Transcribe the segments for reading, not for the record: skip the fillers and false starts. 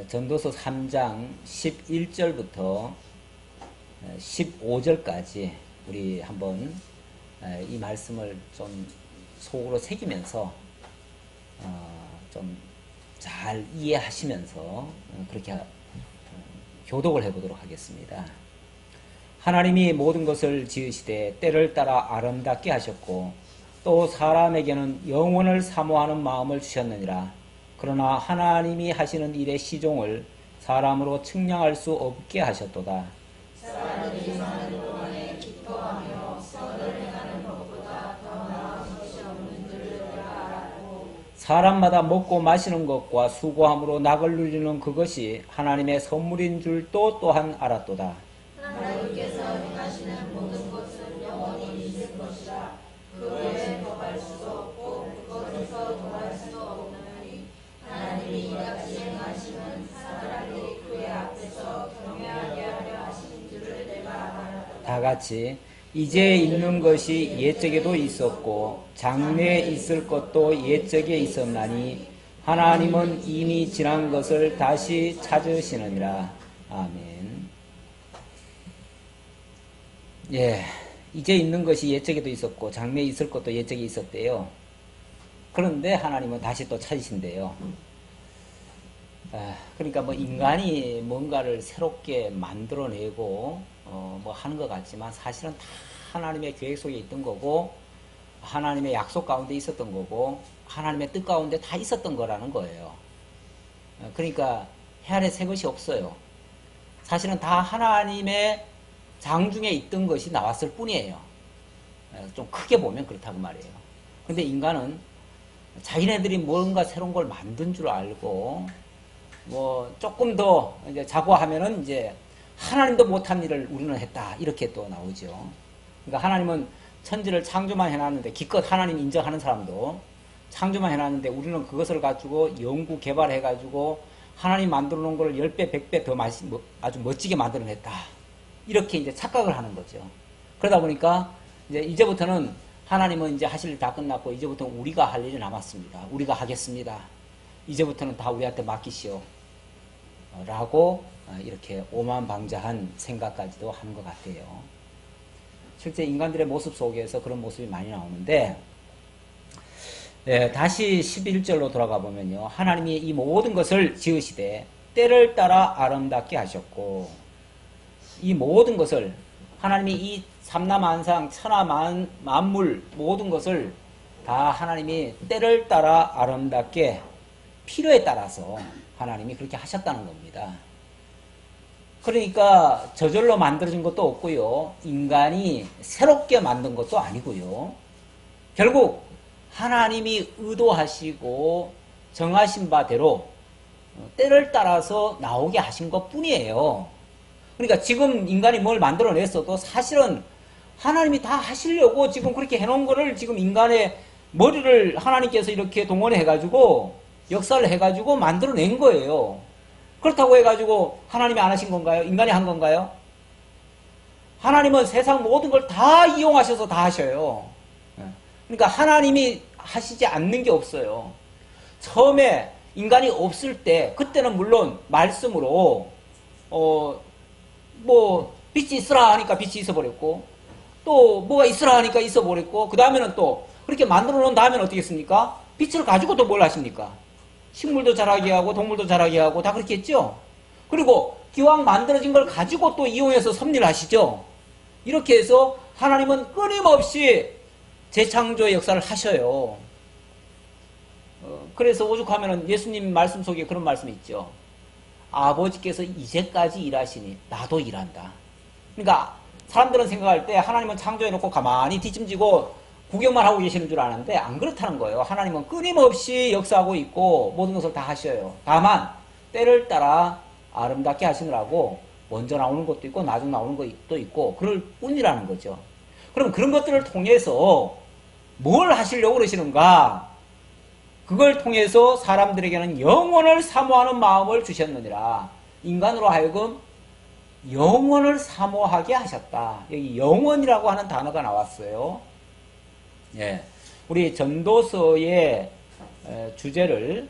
전도서 3장 11절부터 15절까지 우리 한번 이 말씀을 좀 속으로 새기면서 좀 잘 이해하시면서 그렇게 교독을 해보도록 하겠습니다. 하나님이 모든 것을 지으시되 때를 따라 아름답게 하셨고 또 사람에게는 영원을 사모하는 마음을 주셨느니라. 그러나 하나님이 하시는 일의 시종을 사람으로 측량할 수 없게 하셨도다. 사람들이 사는 동안에 기뻐하며 선을 행하는 것보다 더 나은 것이 없는 줄을 내가 알았고 사람마다 먹고 마시는 것과 수고함으로 낙을 누리는 그것이 하나님의 선물인 줄도 또한 알았도다. 하나님께서 행하시는 모든 것은 영원히 있을 것이라. 그 외에 더할 수도 없고 그것에서 더할 수도 없나니 하나님이 이같이 행하심은 사람들이 그의 앞에서 경외하게 하려 하신 줄을 내가 알았다. 다 같이 이제 있는 것이 옛적에도 있었고 장래에 있을 것도 옛적에 있었나니 하나님은 이미 지난 것을 다시 찾으시느니라. 아멘. 예, 이제 있는 것이 옛적에도 있었고 장래에 있을 것도 옛적에 있었대요. 그런데 하나님은 다시 또 찾으신대요. 그러니까 뭐 인간이 뭔가를 새롭게 만들어내고 뭐 하는 것 같지만 사실은 다 하나님의 계획 속에 있던 거고 하나님의 약속 가운데 있었던 거고 하나님의 뜻 가운데 다 있었던 거라는 거예요. 그러니까 헤아려 새 것이 없어요. 사실은 다 하나님의 장중에 있던 것이 나왔을 뿐이에요. 좀 크게 보면 그렇다고 말이에요. 근데 인간은 자기네들이 뭔가 새로운 걸 만든 줄 알고 뭐 조금 더 이제 자고하면은 이제 하나님도 못한 일을 우리는 했다 이렇게 또 나오죠. 그러니까 하나님은 천지를 창조만 해놨는데 기껏 하나님 인정하는 사람도 창조만 해놨는데 우리는 그것을 가지고 연구 개발해가지고 하나님 만들어 놓은 걸 10배 100배 더 아주 멋지게 만들어냈다 이렇게 이제 착각을 하는 거죠. 그러다 보니까 이제부터는 하나님은 이제 하실 일 다 끝났고 이제부터는 우리가 할 일이 남았습니다. 우리가 하겠습니다. 이제부터는 다 우리한테 맡기시오 라고 이렇게 오만방자한 생각까지도 하는 것 같아요. 실제 인간들의 모습 속에서 그런 모습이 많이 나오는데 다시 11절로 돌아가 보면요. 하나님이 이 모든 것을 지으시되 때를 따라 아름답게 하셨고 이 모든 것을 하나님이 이 삼라만상 천하 만물 모든 것을 다 하나님이 때를 따라 아름답게 필요에 따라서 하나님이 그렇게 하셨다는 겁니다. 그러니까 저절로 만들어진 것도 없고요. 인간이 새롭게 만든 것도 아니고요. 결국 하나님이 의도하시고 정하신 바대로 때를 따라서 나오게 하신 것 뿐이에요. 그러니까 지금 인간이 뭘 만들어냈어도 사실은 하나님이 다 하시려고 지금 그렇게 해놓은 거를 지금 인간의 머리를 하나님께서 이렇게 동원해가지고 역사를 해가지고 만들어낸 거예요. 그렇다고 해가지고 하나님이 안 하신 건가요? 인간이 한 건가요? 하나님은 세상 모든 걸 다 이용하셔서 다 하셔요. 그러니까 하나님이 하시지 않는 게 없어요. 처음에 인간이 없을 때 그때는 물론 말씀으로 뭐 빛이 있으라 하니까 빛이 있어버렸고 또 뭐가 있으라 하니까 있어버렸고 그 다음에는 또 그렇게 만들어 놓은 다음에는 어떻게 했습니까? 빛을 가지고 또 뭘 하십니까? 식물도 자라게 하고 동물도 자라게 하고 다 그렇게 했죠. 그리고 기왕 만들어진 걸 가지고 또 이용해서 섭리를 하시죠. 이렇게 해서 하나님은 끊임없이 재창조의 역사를 하셔요. 그래서 오죽하면 예수님 말씀 속에 그런 말씀이 있죠. 아버지께서 이제까지 일하시니 나도 일한다. 그러니까 사람들은 생각할 때 하나님은 창조해놓고 가만히 뒷짐지고 구경만 하고 계시는 줄 아는데 안 그렇다는 거예요. 하나님은 끊임없이 역사하고 있고 모든 것을 다 하셔요. 다만 때를 따라 아름답게 하시느라고 먼저 나오는 것도 있고 나중 나오는 것도 있고 그럴 뿐이라는 거죠. 그럼 그런 것들을 통해서 뭘 하시려고 그러시는가? 그걸 통해서 사람들에게는 영원을 사모하는 마음을 주셨느니라. 인간으로 하여금 영원을 사모하게 하셨다. 여기 영원이라고 하는 단어가 나왔어요. 예, 우리 전도서의 주제를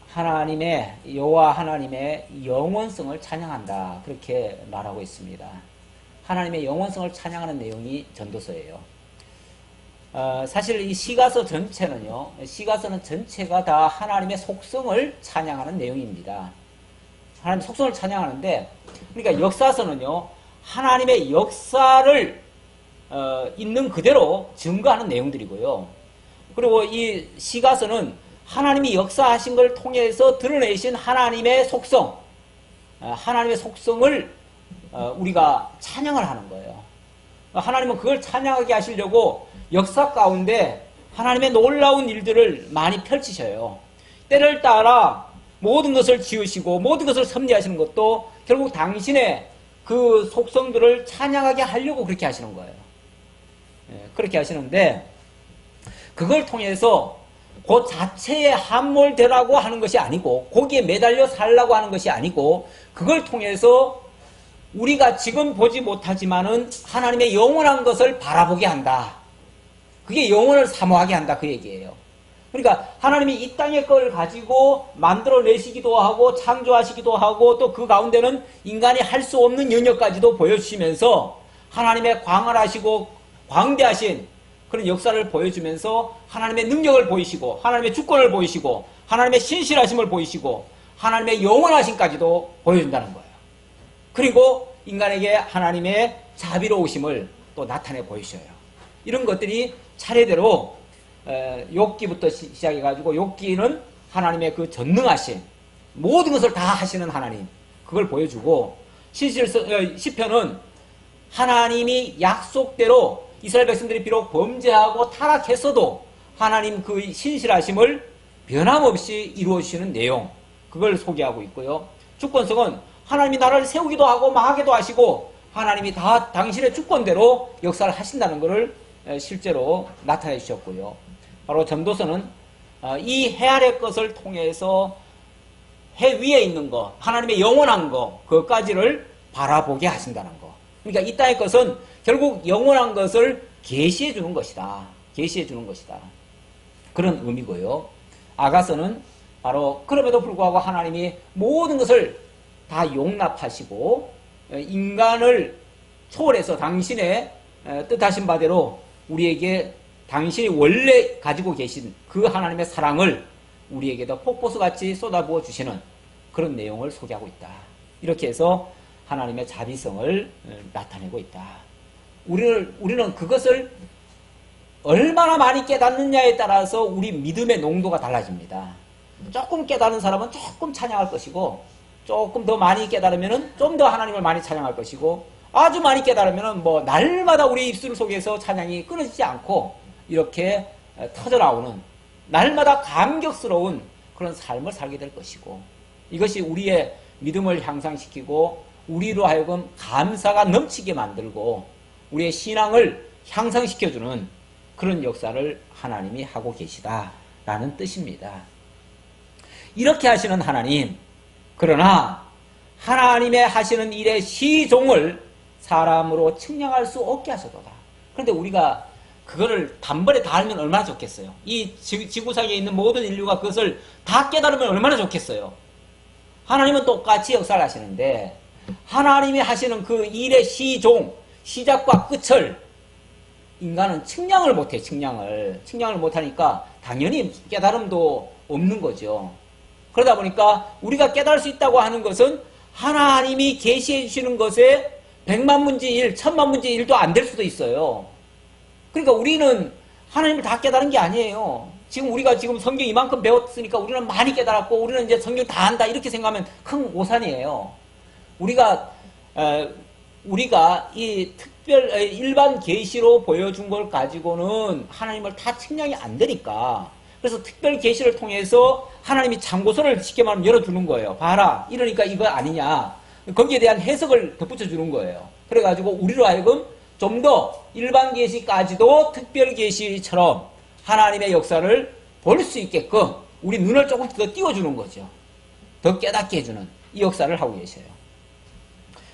하나님의 여호와 하나님의 영원성을 찬양한다 그렇게 말하고 있습니다. 하나님의 영원성을 찬양하는 내용이 전도서예요. 사실 이 시가서 전체는요, 시가서는 전체가 다 하나님의 속성을 찬양하는 내용입니다. 하나님의 속성을 찬양하는데, 그러니까 역사서는요, 하나님의 역사를 있는 그대로 증거하는 내용들이고요. 그리고 이 시가서는 하나님이 역사하신 걸 통해서 드러내신 하나님의 속성, 하나님의 속성을 우리가 찬양을 하는 거예요. 하나님은 그걸 찬양하게 하시려고 역사 가운데 하나님의 놀라운 일들을 많이 펼치셔요. 때를 따라 모든 것을 지으시고 모든 것을 섭리하시는 것도 결국 당신의 그 속성들을 찬양하게 하려고 그렇게 하시는 거예요. 그렇게 하시는데 그걸 통해서 그 자체에 함몰되라고 하는 것이 아니고 거기에 매달려 살라고 하는 것이 아니고 그걸 통해서 우리가 지금 보지 못하지만은 하나님의 영원한 것을 바라보게 한다. 그게 영혼을 사모하게 한다 그 얘기예요. 그러니까 하나님이 이 땅의 걸 가지고 만들어내시기도 하고 창조하시기도 하고 또 그 가운데는 인간이 할 수 없는 영역까지도 보여주시면서 하나님의 광활하시고 광대하신 그런 역사를 보여주면서 하나님의 능력을 보이시고 하나님의 주권을 보이시고 하나님의 신실하심을 보이시고 하나님의 영원하심까지도 보여준다는 거예요. 그리고 인간에게 하나님의 자비로우심을 또 나타내 보이셔요. 이런 것들이 차례대로 욥기부터 시작해가지고 욥기는 하나님의 그 전능하신 모든 것을 다 하시는 하나님 그걸 보여주고 시편은 하나님이 약속대로 이스라엘 백성들이 비록 범죄하고 타락했어도 하나님 그 신실하심을 변함없이 이루어주시는 내용 그걸 소개하고 있고요. 주권성은 하나님이 나라를 세우기도 하고 망하기도 하시고 하나님이 다 당신의 주권대로 역사를 하신다는 것을 실제로 나타내 주셨고요. 바로 전도서는 이 해 아래 것을 통해서 해 위에 있는 것, 하나님의 영원한 것, 그것까지를 바라보게 하신다는 것. 그러니까 이 땅의 것은 결국 영원한 것을 계시해 주는 것이다. 계시해 주는 것이다. 그런 의미고요. 아가서는 바로 그럼에도 불구하고 하나님이 모든 것을 다 용납하시고 인간을 초월해서 당신의 뜻하신 바대로 우리에게 당신이 원래 가지고 계신 그 하나님의 사랑을 우리에게도 폭포수같이 쏟아부어 주시는 그런 내용을 소개하고 있다. 이렇게 해서 하나님의 자비성을 나타내고 있다. 우리는 그것을 얼마나 많이 깨닫느냐에 따라서 우리 믿음의 농도가 달라집니다. 조금 깨달은 사람은 조금 찬양할 것이고 조금 더 많이 깨달으면 좀 더 하나님을 많이 찬양할 것이고 아주 많이 깨달으면 뭐 날마다 우리 입술 속에서 찬양이 끊어지지 않고 이렇게 터져나오는 날마다 감격스러운 그런 삶을 살게 될 것이고 이것이 우리의 믿음을 향상시키고 우리로 하여금 감사가 넘치게 만들고 우리의 신앙을 향상시켜주는 그런 역사를 하나님이 하고 계시다라는 뜻입니다. 이렇게 하시는 하나님, 그러나 하나님의 하시는 일의 시종을 사람으로 측량할 수 없게 하셔도다. 그런데 우리가 그거를 단번에 다 알면 얼마나 좋겠어요. 이 지구상에 있는 모든 인류가 그것을 다 깨달으면 얼마나 좋겠어요. 하나님은 똑같이 역사를 하시는데 하나님이 하시는 그 일의 시종, 시작과 끝을 인간은 측량을 못해. 측량을 못하니까 당연히 깨달음도 없는 거죠. 그러다 보니까 우리가 깨달을 수 있다고 하는 것은 하나님이 계시해 주시는 것에 100만 분의 1, 1000만 분의 1도 안 될 수도 있어요. 그러니까 우리는 하나님을 다 깨달은 게 아니에요. 지금 우리가 지금 성경 이만큼 배웠으니까 우리는 많이 깨달았고 우리는 이제 성경 다 안다 이렇게 생각하면 큰 오산이에요. 우리가 이 일반 계시로 보여준 걸 가지고는 하나님을 다 측량이 안 되니까 그래서 특별 계시를 통해서 하나님이 참고서를 쉽게 말하면 열어주는 거예요. 봐라, 이러니까 이거 아니냐. 거기에 대한 해석을 덧붙여 주는 거예요. 그래가지고 우리로 하여금 좀 더 일반 계시까지도 특별 계시처럼 하나님의 역사를 볼 수 있게끔 우리 눈을 조금 더 띄워주는 거죠. 더 깨닫게 해주는 이 역사를 하고 계셔요.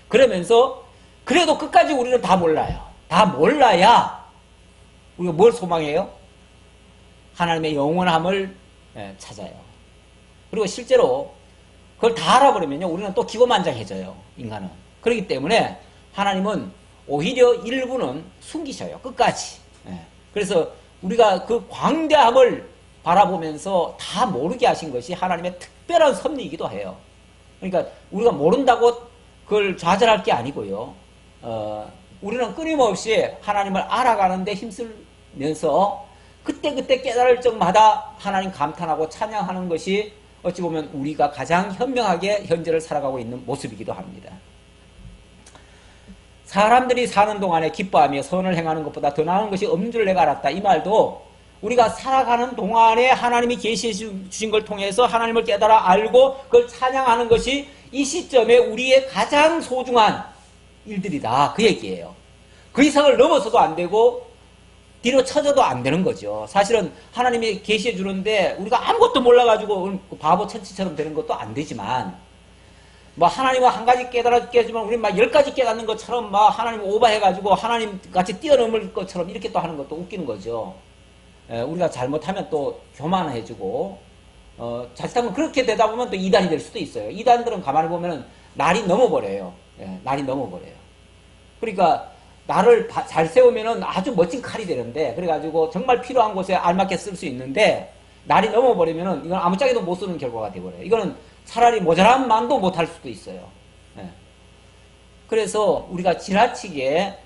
그러면서 그래도 끝까지 우리는 다 몰라요. 다 몰라야 우리가 뭘 소망해요? 하나님의 영원함을 찾아요. 그리고 실제로 그걸 다 알아버리면요, 우리는 또 기고만장해져요, 인간은. 그렇기 때문에 하나님은 오히려 일부는 숨기셔요, 끝까지. 그래서 우리가 그 광대함을 바라보면서 다 모르게 하신 것이 하나님의 특별한 섭리이기도 해요. 그러니까 우리가 모른다고 그걸 좌절할 게 아니고요. 우리는 끊임없이 하나님을 알아가는데 힘쓰면서 그때그때 깨달을 적마다 하나님 감탄하고 찬양하는 것이 어찌 보면 우리가 가장 현명하게 현재를 살아가고 있는 모습이기도 합니다. 사람들이 사는 동안에 기뻐하며 선을 행하는 것보다 더 나은 것이 없는 줄 내가 알았다. 이 말도 우리가 살아가는 동안에 하나님이 계시해 주신 걸 통해서 하나님을 깨달아 알고 그걸 찬양하는 것이 이 시점에 우리의 가장 소중한 일들이다. 그 얘기예요. 그 이상을 넘어서도 안 되고 뒤로 쳐져도 안 되는 거죠. 사실은 하나님이 계시해 주는데 우리가 아무것도 몰라가지고 바보 천치처럼 되는 것도 안 되지만, 뭐 하나님은 한 가지 깨달았게 하지만 우리 막 10가지 깨닫는 것처럼 막 하나님 오버해가지고 하나님 같이 뛰어넘을 것처럼 이렇게 또 하는 것도 웃기는 거죠. 우리가 잘못하면 또 교만해지고, 자칫하면 그렇게 되다 보면 또 이단이 될 수도 있어요. 이단들은 가만히 보면은 날이 넘어버려요. 날이 넘어버려요. 그러니까 나를 잘 세우면은 아주 멋진 칼이 되는데, 그래가지고 정말 필요한 곳에 알맞게 쓸 수 있는데, 날이 넘어버리면은 이건 아무짝에도 못 쓰는 결과가 돼버려요. 이거는 차라리 모자란 만도 못할 수도 있어요. 그래서 우리가 지나치게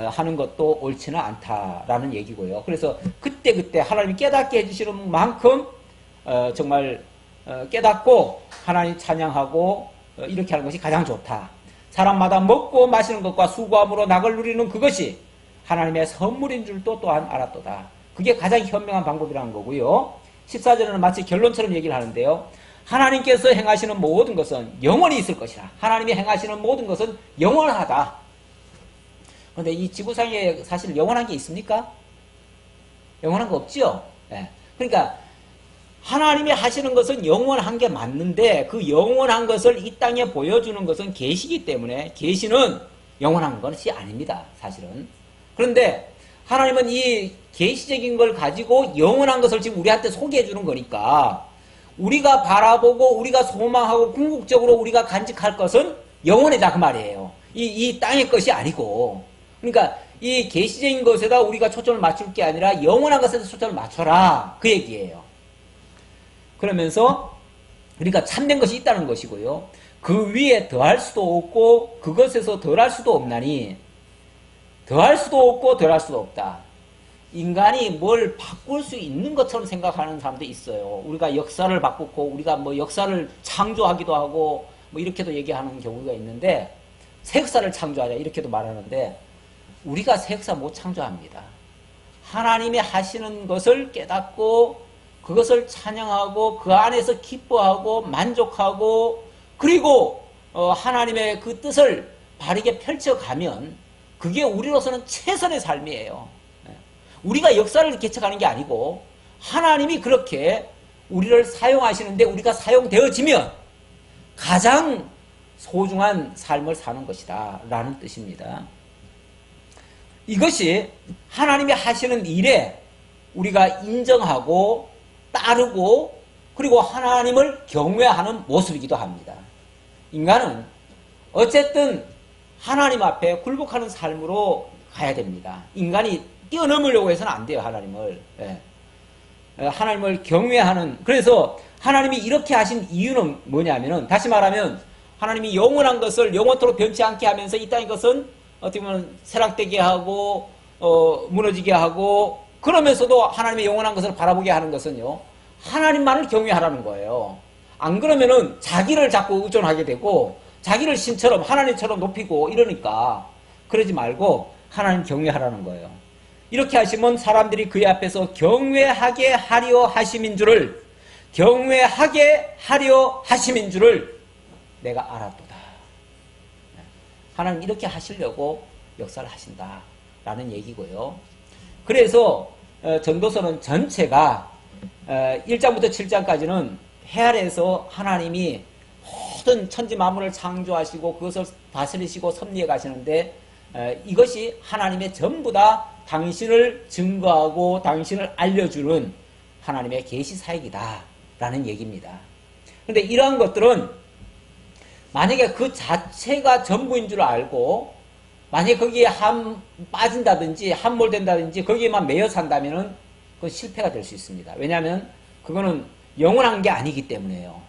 하는 것도 옳지는 않다라는 얘기고요. 그래서 그때그때 하나님이 깨닫게 해주시는 만큼 정말 깨닫고 하나님 찬양하고 이렇게 하는 것이 가장 좋다. 사람마다 먹고 마시는 것과 수고함으로 낙을 누리는 그것이 하나님의 선물인 줄도 또한 알았도다. 그게 가장 현명한 방법이라는 거고요. 14절에는 마치 결론처럼 얘기를 하는데요. 하나님께서 행하시는 모든 것은 영원히 있을 것이라. 하나님이 행하시는 모든 것은 영원하다. 그런데 이 지구상에 사실 영원한 게 있습니까? 영원한 거 없지요. 그러니까 하나님이 하시는 것은 영원한 게 맞는데 그 영원한 것을 이 땅에 보여주는 것은 계시이기 때문에 계시는 영원한 것이 아닙니다. 사실은. 그런데 하나님은 이 계시적인 걸 가지고 영원한 것을 지금 우리한테 소개해 주는 거니까 우리가 바라보고 우리가 소망하고 궁극적으로 우리가 간직할 것은 영원이다 그 말이에요. 이 땅의 것이 아니고. 그러니까 이 계시적인 것에다 우리가 초점을 맞출 게 아니라 영원한 것에다 초점을 맞춰라 그 얘기예요. 그러면서 우리가 참된 것이 있다는 것이고요. 그 위에 더할 수도 없고 그것에서 덜할 수도 없나니 더할 수도 없고 덜할 수도 없다. 인간이 뭘 바꿀 수 있는 것처럼 생각하는 사람도 있어요. 우리가 역사를 바꾸고 우리가 뭐 역사를 창조하기도 하고 뭐 이렇게도 얘기하는 경우가 있는데 새 역사를 창조하자 이렇게도 말하는데 우리가 새 역사 못 창조합니다. 하나님이 하시는 것을 깨닫고 그것을 찬양하고 그 안에서 기뻐하고 만족하고 그리고 하나님의 그 뜻을 바르게 펼쳐가면 그게 우리로서는 최선의 삶이에요. 우리가 역사를 개척하는 게 아니고 하나님이 그렇게 우리를 사용하시는데 우리가 사용되어지면 가장 소중한 삶을 사는 것이다 라는 뜻입니다. 이것이 하나님이 하시는 일에 우리가 인정하고 따르고 그리고 하나님을 경외하는 모습이기도 합니다. 인간은 어쨌든 하나님 앞에 굴복하는 삶으로 가야 됩니다. 인간이 뛰어넘으려고 해서는 안 돼요. 하나님을. 하나님을 경외하는. 그래서 하나님이 이렇게 하신 이유는 뭐냐면은 다시 말하면 하나님이 영원한 것을 영원토록 변치 않게 하면서 이 땅의 것은 어떻게 보면 쇠락되게 하고 무너지게 하고 그러면서도 하나님의 영원한 것을 바라보게 하는 것은요. 하나님만을 경외하라는 거예요. 안 그러면은 자기를 자꾸 의존하게 되고 자기를 신처럼 하나님처럼 높이고 이러니까 그러지 말고 하나님 경외하라는 거예요. 이렇게 하시면 사람들이 그의 앞에서 경외하게 하려 하심인 줄을 내가 알았도다. 하나님 이렇게 하시려고 역사를 하신다라는 얘기고요. 그래서 전도서는 전체가 1장부터 7장까지는 해 아래에서 하나님이 모든 천지 만물을 창조하시고 그것을 다스리시고 섭리해 가시는데 이것이 하나님의 전부 다 당신을 증거하고 당신을 알려주는 하나님의 계시 사역이다라는 얘기입니다. 그런데 이러한 것들은 만약에 그 자체가 전부인 줄 알고 만약에 거기에 빠진다든지 함몰된다든지 거기에만 매여 산다면은 그건 실패가 될 수 있습니다. 왜냐하면 그거는 영원한 게 아니기 때문에요.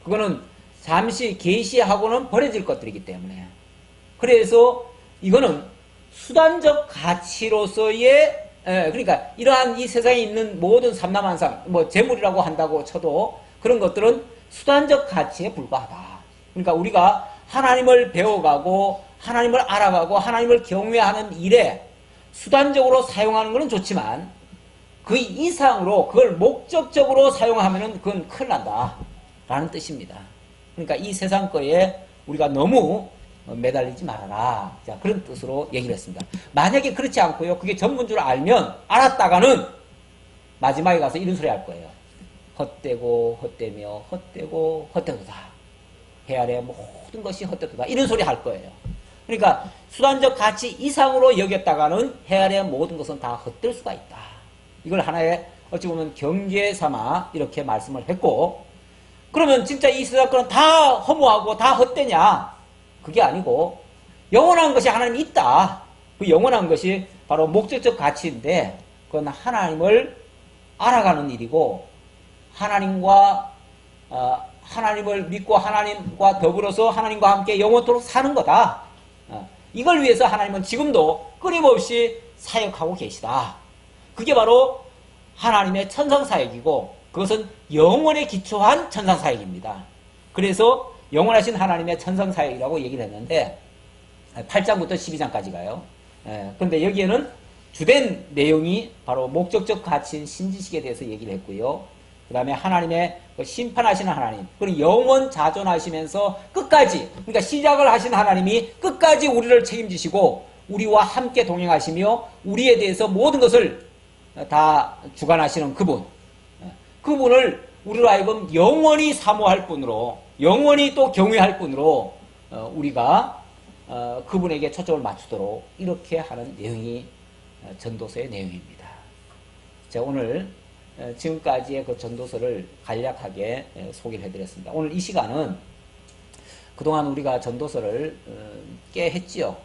그거는 잠시 계시하고는 버려질 것들이기 때문에. 그래서 이거는 수단적 가치로서의 그러니까 이러한 이 세상에 있는 모든 삼남한상 뭐 재물이라고 한다고 쳐도 그런 것들은 수단적 가치에 불과하다. 그러니까 우리가 하나님을 배워가고 하나님을 알아가고 하나님을 경외하는 일에 수단적으로 사용하는 것은 좋지만 그 이상으로 그걸 목적적으로 사용하면은 그건 큰일 난다 라는 뜻입니다. 그러니까 이 세상 거에 우리가 너무 매달리지 말아라. 자, 그런 뜻으로 얘기를 했습니다. 만약에 그렇지 않고요. 그게 전부인 줄 알았다가는 마지막에 가서 이런 소리 할 거예요. 헛되고 헛되며 헛되고 헛되도다. 해 아래 모든 것이 헛되도다. 이런 소리 할 거예요. 그러니까 수단적 가치 이상으로 여겼다가는 해 아래 모든 것은 다 헛될 수가 있다. 이걸 하나의 어찌 보면 경계 삼아 이렇게 말씀을 했고, 그러면 진짜 이 세상 거는 다 허무하고 다 헛되냐? 그게 아니고 영원한 것이 하나님이 있다. 그 영원한 것이 바로 목적적 가치인데 그건 하나님을 알아가는 일이고 하나님을 믿고 하나님과 더불어서 하나님과 함께 영원토록 사는 거다. 이걸 위해서 하나님은 지금도 끊임없이 사역하고 계시다. 그게 바로 하나님의 천상사역이고 그것은 영원에 기초한 천상사역입니다. 그래서 영원하신 하나님의 천상사역이라고 얘기를 했는데 8장부터 12장까지 가요. 그런데 여기에는 주된 내용이 바로 목적적 가치인 신지식에 대해서 얘기를 했고요. 그 다음에 하나님의 심판하시는 하나님, 그리고 영원 자존하시면서 끝까지, 그러니까 시작을 하신 하나님이 끝까지 우리를 책임지시고 우리와 함께 동행하시며 우리에 대해서 모든 것을 다 주관하시는 그분을 우리로 하여금 영원히 사모할 뿐으로, 영원히 또 경외할 뿐으로 우리가 그분에게 초점을 맞추도록 이렇게 하는 내용이 전도서의 내용입니다. 자, 오늘 지금까지의 그 전도서를 간략하게 소개를 해드렸습니다. 오늘 이 시간은 그동안 우리가 전도서를 꽤 했지요.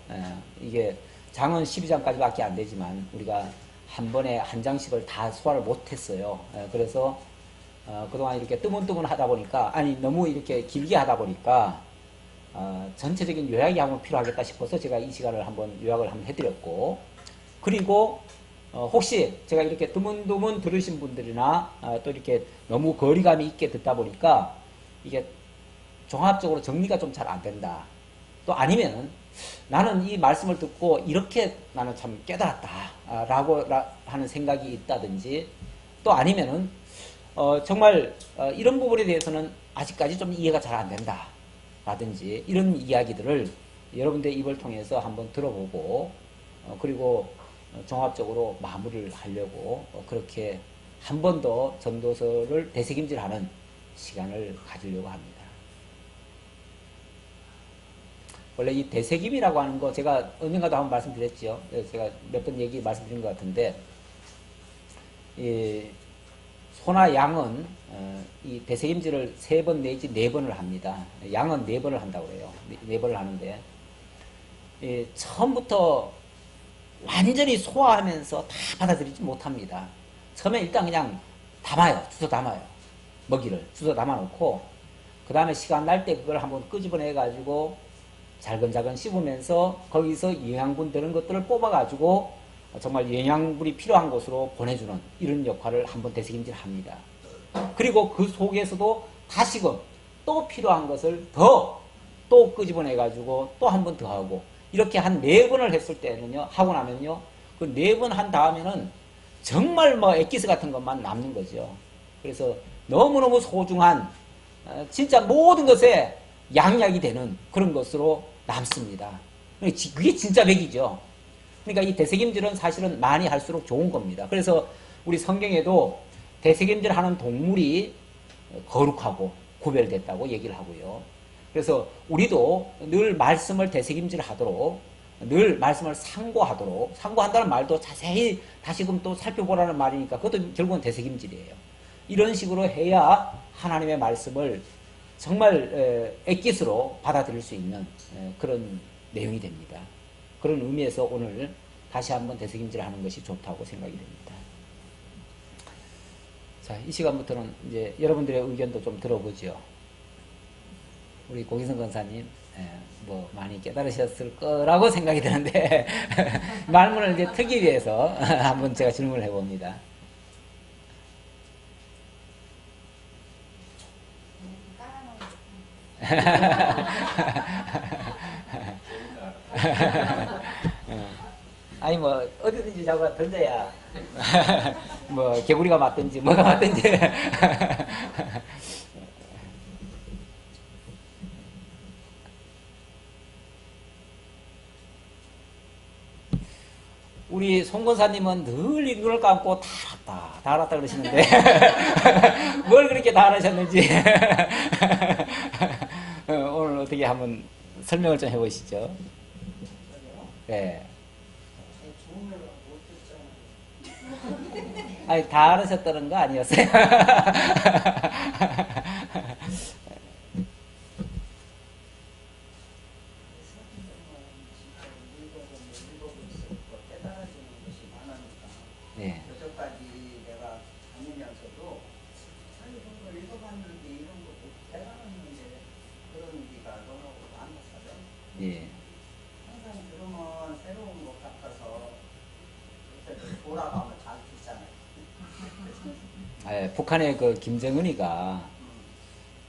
이게 장은 12장까지밖에 안 되지만 우리가 한 번에 한 장씩을 다 소화를 못했어요. 그래서 그동안 이렇게 뜨문뜨문 하다 보니까, 아니 너무 이렇게 길게 하다 보니까 전체적인 요약이 한번 필요하겠다 싶어서 제가 이 시간을 한번 요약을 한번 해드렸고, 그리고 혹시 제가 이렇게 드문드문 들으신 분들이나 또 이렇게 너무 거리감이 있게 듣다 보니까 이게 종합적으로 정리가 좀 잘 안 된다. 또 아니면은 나는 이 말씀을 듣고 이렇게 나는 참 깨달았다 라고 하는 생각이 있다든지, 또 아니면은 정말 이런 부분에 대해서는 아직까지 좀 이해가 잘 안 된다 라든지 이런 이야기들을 여러분들의 입을 통해서 한번 들어보고 그리고 종합적으로 마무리를 하려고 그렇게 한 번 더 전도서를 되새김질하는 시간을 가지려고 합니다. 원래 이 되새김이라고 하는 거 제가 언젠가도 한번 말씀드렸죠. 제가 몇 번 말씀드린 것 같은데, 이 소나 양은 이 되새김질을 3번 내지 4번을 합니다. 양은 4번을 한다고 그래요. 4번을 하는데 처음부터 완전히 소화하면서 다 받아들이지 못합니다. 처음에 일단 그냥 주워 담아요. 먹이를 주워 담아놓고 그 다음에 시간 날 때 그걸 한번 끄집어내 가지고 잘근잘근 씹으면서 거기서 영양분 되는 것들을 뽑아가지고 정말 영양분이 필요한 곳으로 보내주는 이런 역할을 한번 되새김질 합니다. 그리고 그 속에서도 다시금 또 필요한 것을 또 끄집어내가지고 또 한 번 더 하고, 이렇게 한 4번을 했을 때는요, 하고 나면요, 그 4번 한 다음에는 정말 엑기스 같은 것만 남는 거죠. 그래서 너무너무 소중한, 진짜 모든 것에 양약이 되는 그런 것으로 남습니다. 그게 진짜 백이죠. 그러니까 이 되새김질은 사실은 많이 할수록 좋은 겁니다. 그래서 우리 성경에도 되새김질 하는 동물이 거룩하고 구별됐다고 얘기를 하고요. 그래서 우리도 늘 말씀을 되새김질 하도록, 늘 말씀을 상고한다는 말도 자세히 다시금 또 살펴보라는 말이니까 그것도 결국은 되새김질이에요. 이런 식으로 해야 하나님의 말씀을 정말 액기스로 받아들일 수 있는 그런 내용이 됩니다. 그런 의미에서 오늘 다시 한번 되새김질하는 것이 좋다고 생각이 됩니다. 자, 이 시간부터는 이제 여러분들의 의견도 좀 들어보죠. 우리 고기성 권사님, 뭐 많이 깨달으셨을 거라고 생각이 드는데 말문을 이제 트기 위해서 한번 제가 질문을 해봅니다. 아니 뭐 어디든지 자꾸 던져야 뭐 개구리가 맞든지 뭐가 맞든지 우리 송 권사님은 늘 눈을 감고 다 알았다 그러시는데 뭘 그렇게 다 알으셨는지 오늘 어떻게 한번 설명을 좀 해보시죠. 네. 아니 다 알으셨다는 거 아니었어요? 네. 여태까지 내가 다니면서도 아니 이런 거 읽어봤는데 이런 거 대단했는데 그런 얘기가 너무 많았어요. 예. 항상 들으면 새로운 것 같아서 그때 돌아가면 잘 듣잖아요. 북한의 그 김정은이가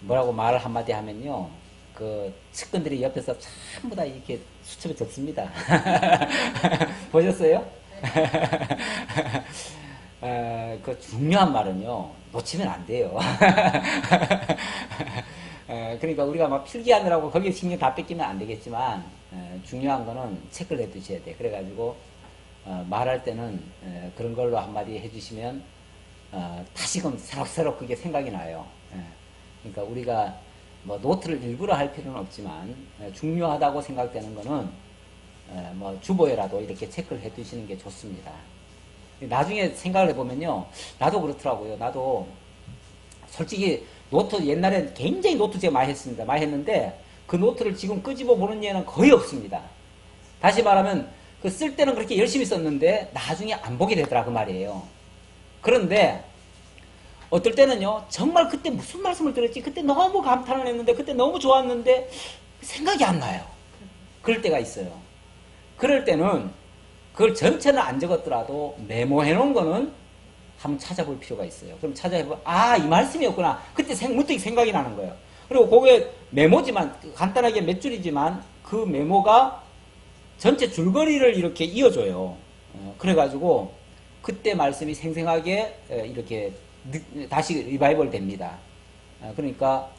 뭐라고 말을 한마디 하면요, 그 측근들이 옆에서 전부 다 이렇게 수첩에 적습니다. 보셨어요? 그 중요한 말은요, 놓치면 안 돼요. 그러니까 우리가 막 필기하느라고 거기에 신경 다 뺏기면 안 되겠지만, 중요한 거는 체크를 해 두셔야 돼. 그래가지고, 말할 때는 그런 걸로 한마디 해주시면, 다시금 새록새록 그게 생각이 나요. 그러니까 우리가 뭐 노트를 일부러 할 필요는 없지만, 중요하다고 생각되는 거는, 뭐 주보에라도 이렇게 체크를 해 두시는 게 좋습니다. 나중에 생각을 해보면요, 나도 그렇더라고요. 나도 솔직히 노트 옛날에 굉장히 노트 제가 많이 했습니다. 많이 했는데 그 노트를 지금 끄집어 보는 예는 거의 없습니다. 다시 말하면 그 쓸 때는 그렇게 열심히 썼는데 나중에 안 보게 되더라 그 말이에요. 그런데 어떨 때는요, 정말 그때 무슨 말씀을 들었지, 그때 너무 감탄을 했는데, 그때 너무 좋았는데 생각이 안 나요. 그럴 때가 있어요. 그럴 때는 그걸 전체는 안 적었더라도 메모해 놓은 거는 한번 찾아볼 필요가 있어요. 그럼 찾아보면 아, 이 말씀이었구나. 그때 문득 생각이 나는 거예요. 그리고 그게 메모지만, 간단하게 몇 줄이지만 그 메모가 전체 줄거리를 이렇게 이어줘요. 그래가지고 그때 말씀이 생생하게 이렇게 다시 리바이벌 됩니다. 그러니까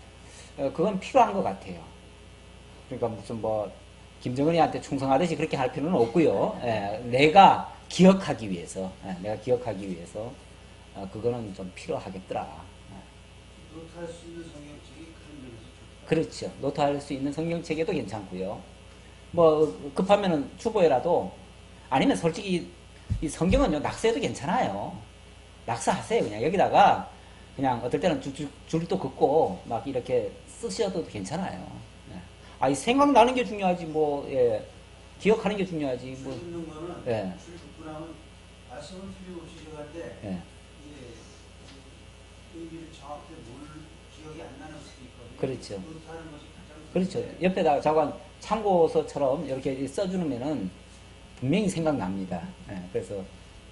그건 필요한 것 같아요. 그러니까 무슨 뭐 김정은이한테 충성하듯이 그렇게 할 필요는 없고요. 내가 기억하기 위해서, 그거는 좀 필요하겠더라. 노트할 수 있는 성경책이 그런 점에서 좋다. 그렇죠. 노트할 수 있는 성경책에도 괜찮고요. 뭐 급하면은 주보에라도, 아니면 솔직히 이 성경은요, 낙서해도 괜찮아요. 낙서하세요. 그냥 여기다가 그냥 어떨 때는 줄도 긋고 막 이렇게 쓰셔도 괜찮아요. 이 생각나는 게 중요하지, 뭐, 기억하는 게 중요하지, 뭐. 줄 긋는 거는 예. 줄 긋고 나면 말씀을 틀림없이 적는데 예. 이제 의미를 정확히 기억이 안 나는 수도 있거든요. 그렇죠. 노트하는 것이 가장 그렇죠. 좋은데 옆에다가 자관 참고서처럼 이렇게 써주면은 분명히 생각납니다. 그래서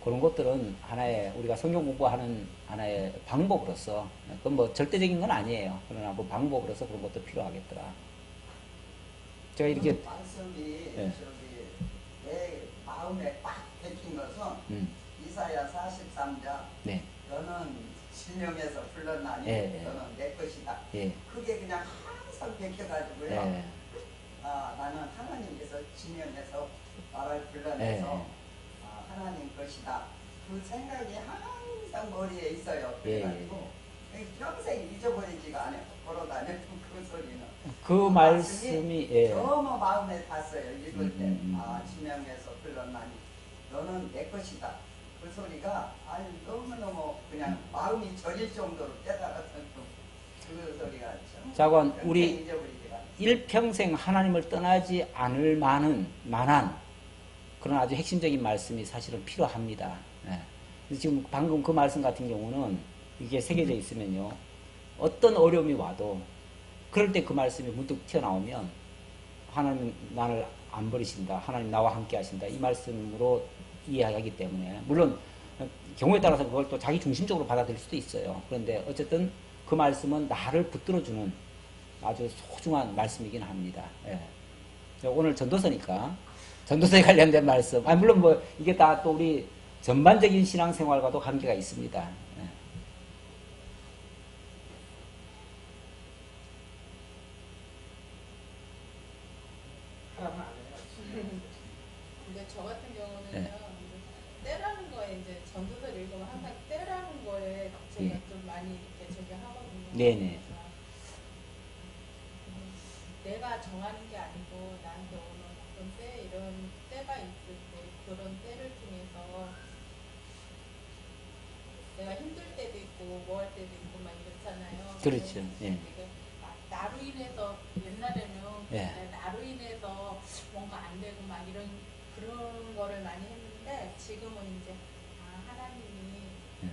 그런 것들은 하나의, 우리가 성경 공부하는 하나의 방법으로서, 그건 뭐 절대적인 건 아니에요. 그러나 그 방법으로서 그런 것도 필요하겠더라. 제가 이렇게, 말씀이 예. 내 마음에 꽉 박힌 것은 이사야 43장 네. 너는 진영에서 불렀나니 예, 예. 너는 내 것이다. 예. 그게 그냥 항상 박혀가지고요. 예. 나는 하나님께서 진영에서 나를 불러내서 예. 하나님 것이다. 그 생각이 항상 머리에 있어요. 그래가지고 평생 잊어버리지가 않아요. 걸어다녀도 그 소리는. 그 말씀이, 너무 마음에 닿았어요. 읽을 때. 음. 진영에서 불렀나니 너는 내 것이다. 그 소리가 아주 너무너무 그냥 마음이 저릴 정도로 깨달았던 그 소리가 참 자관 평생 우리 잊어버리지가 않아요. 일평생 하나님을 떠나지 않을 만한 그런 아주 핵심적인 말씀이 사실은 필요합니다. 예. 근데 지금 방금 그 말씀 같은 경우는 이게 새겨져 있으면요. 어떤 어려움이 와도 그럴 때 그 말씀이 문득 튀어나오면 하나님 나를 안 버리신다. 하나님 나와 함께 하신다. 이 말씀으로 이해하기 때문에 물론 경우에 따라서 그걸 또 자기 중심적으로 받아들일 수도 있어요. 그런데 어쨌든 그 말씀은 나를 붙들어주는 아주 소중한 말씀이긴 합니다. 예. 오늘 전도서니까 전도서에 관련된 말씀. 물론 뭐 이게 다 또 우리 전반적인 신앙생활과도 관계가 있습니다. 예. 하라면 안 해요. 근데 저 같은 경우는요, 네. 때라는 거에 이제 전도서를 읽으면 항상 때라는 거에 제가 네. 좀 많이 이렇게 적용하거든요. 네네. 내가 정하는 게 아니고 나한테 오는 어떤 때 이런 때가 있을 때 그런 때를 통해서 내가 힘들 때도 있고 뭐 할 때도 있고 막 이렇잖아요. 그렇죠. 예. 나로 인해서 옛날에는 예. 나로 인해서 뭔가 안 되고 막 이런 그런 거를 많이 했는데 지금은 이제 하나님이 예.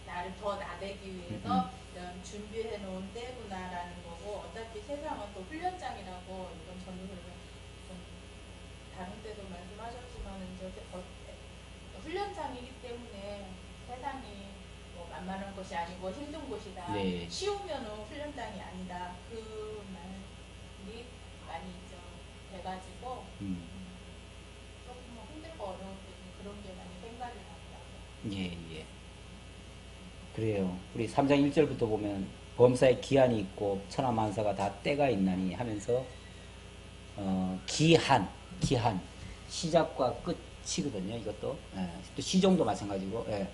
나를 더 나대기 위해서 이런 준비해 놓은 때구나라는 거고 어차피 세상은 또 훈련장이라고 이런 전도를 좀 다른 때도 말씀하셨지만 이제 훈련장이기 때문에 세상이 뭐 만만한 것이 아니고 힘든 곳이다. 네. 쉬우면은 훈련장이 아니다. 그 말이 많이 좀 돼가지고 조금 뭐 힘들고 어려울 때는 그런 게 많이 생각이 나더라고요. 예, 예. 그래요. 우리 3장 1절부터 보면 범사에 기한이 있고 천하만사가 다 때가 있나니 하면서 기한 시작과 끝이거든요. 이것도 예. 또 시종도 마찬가지고 예.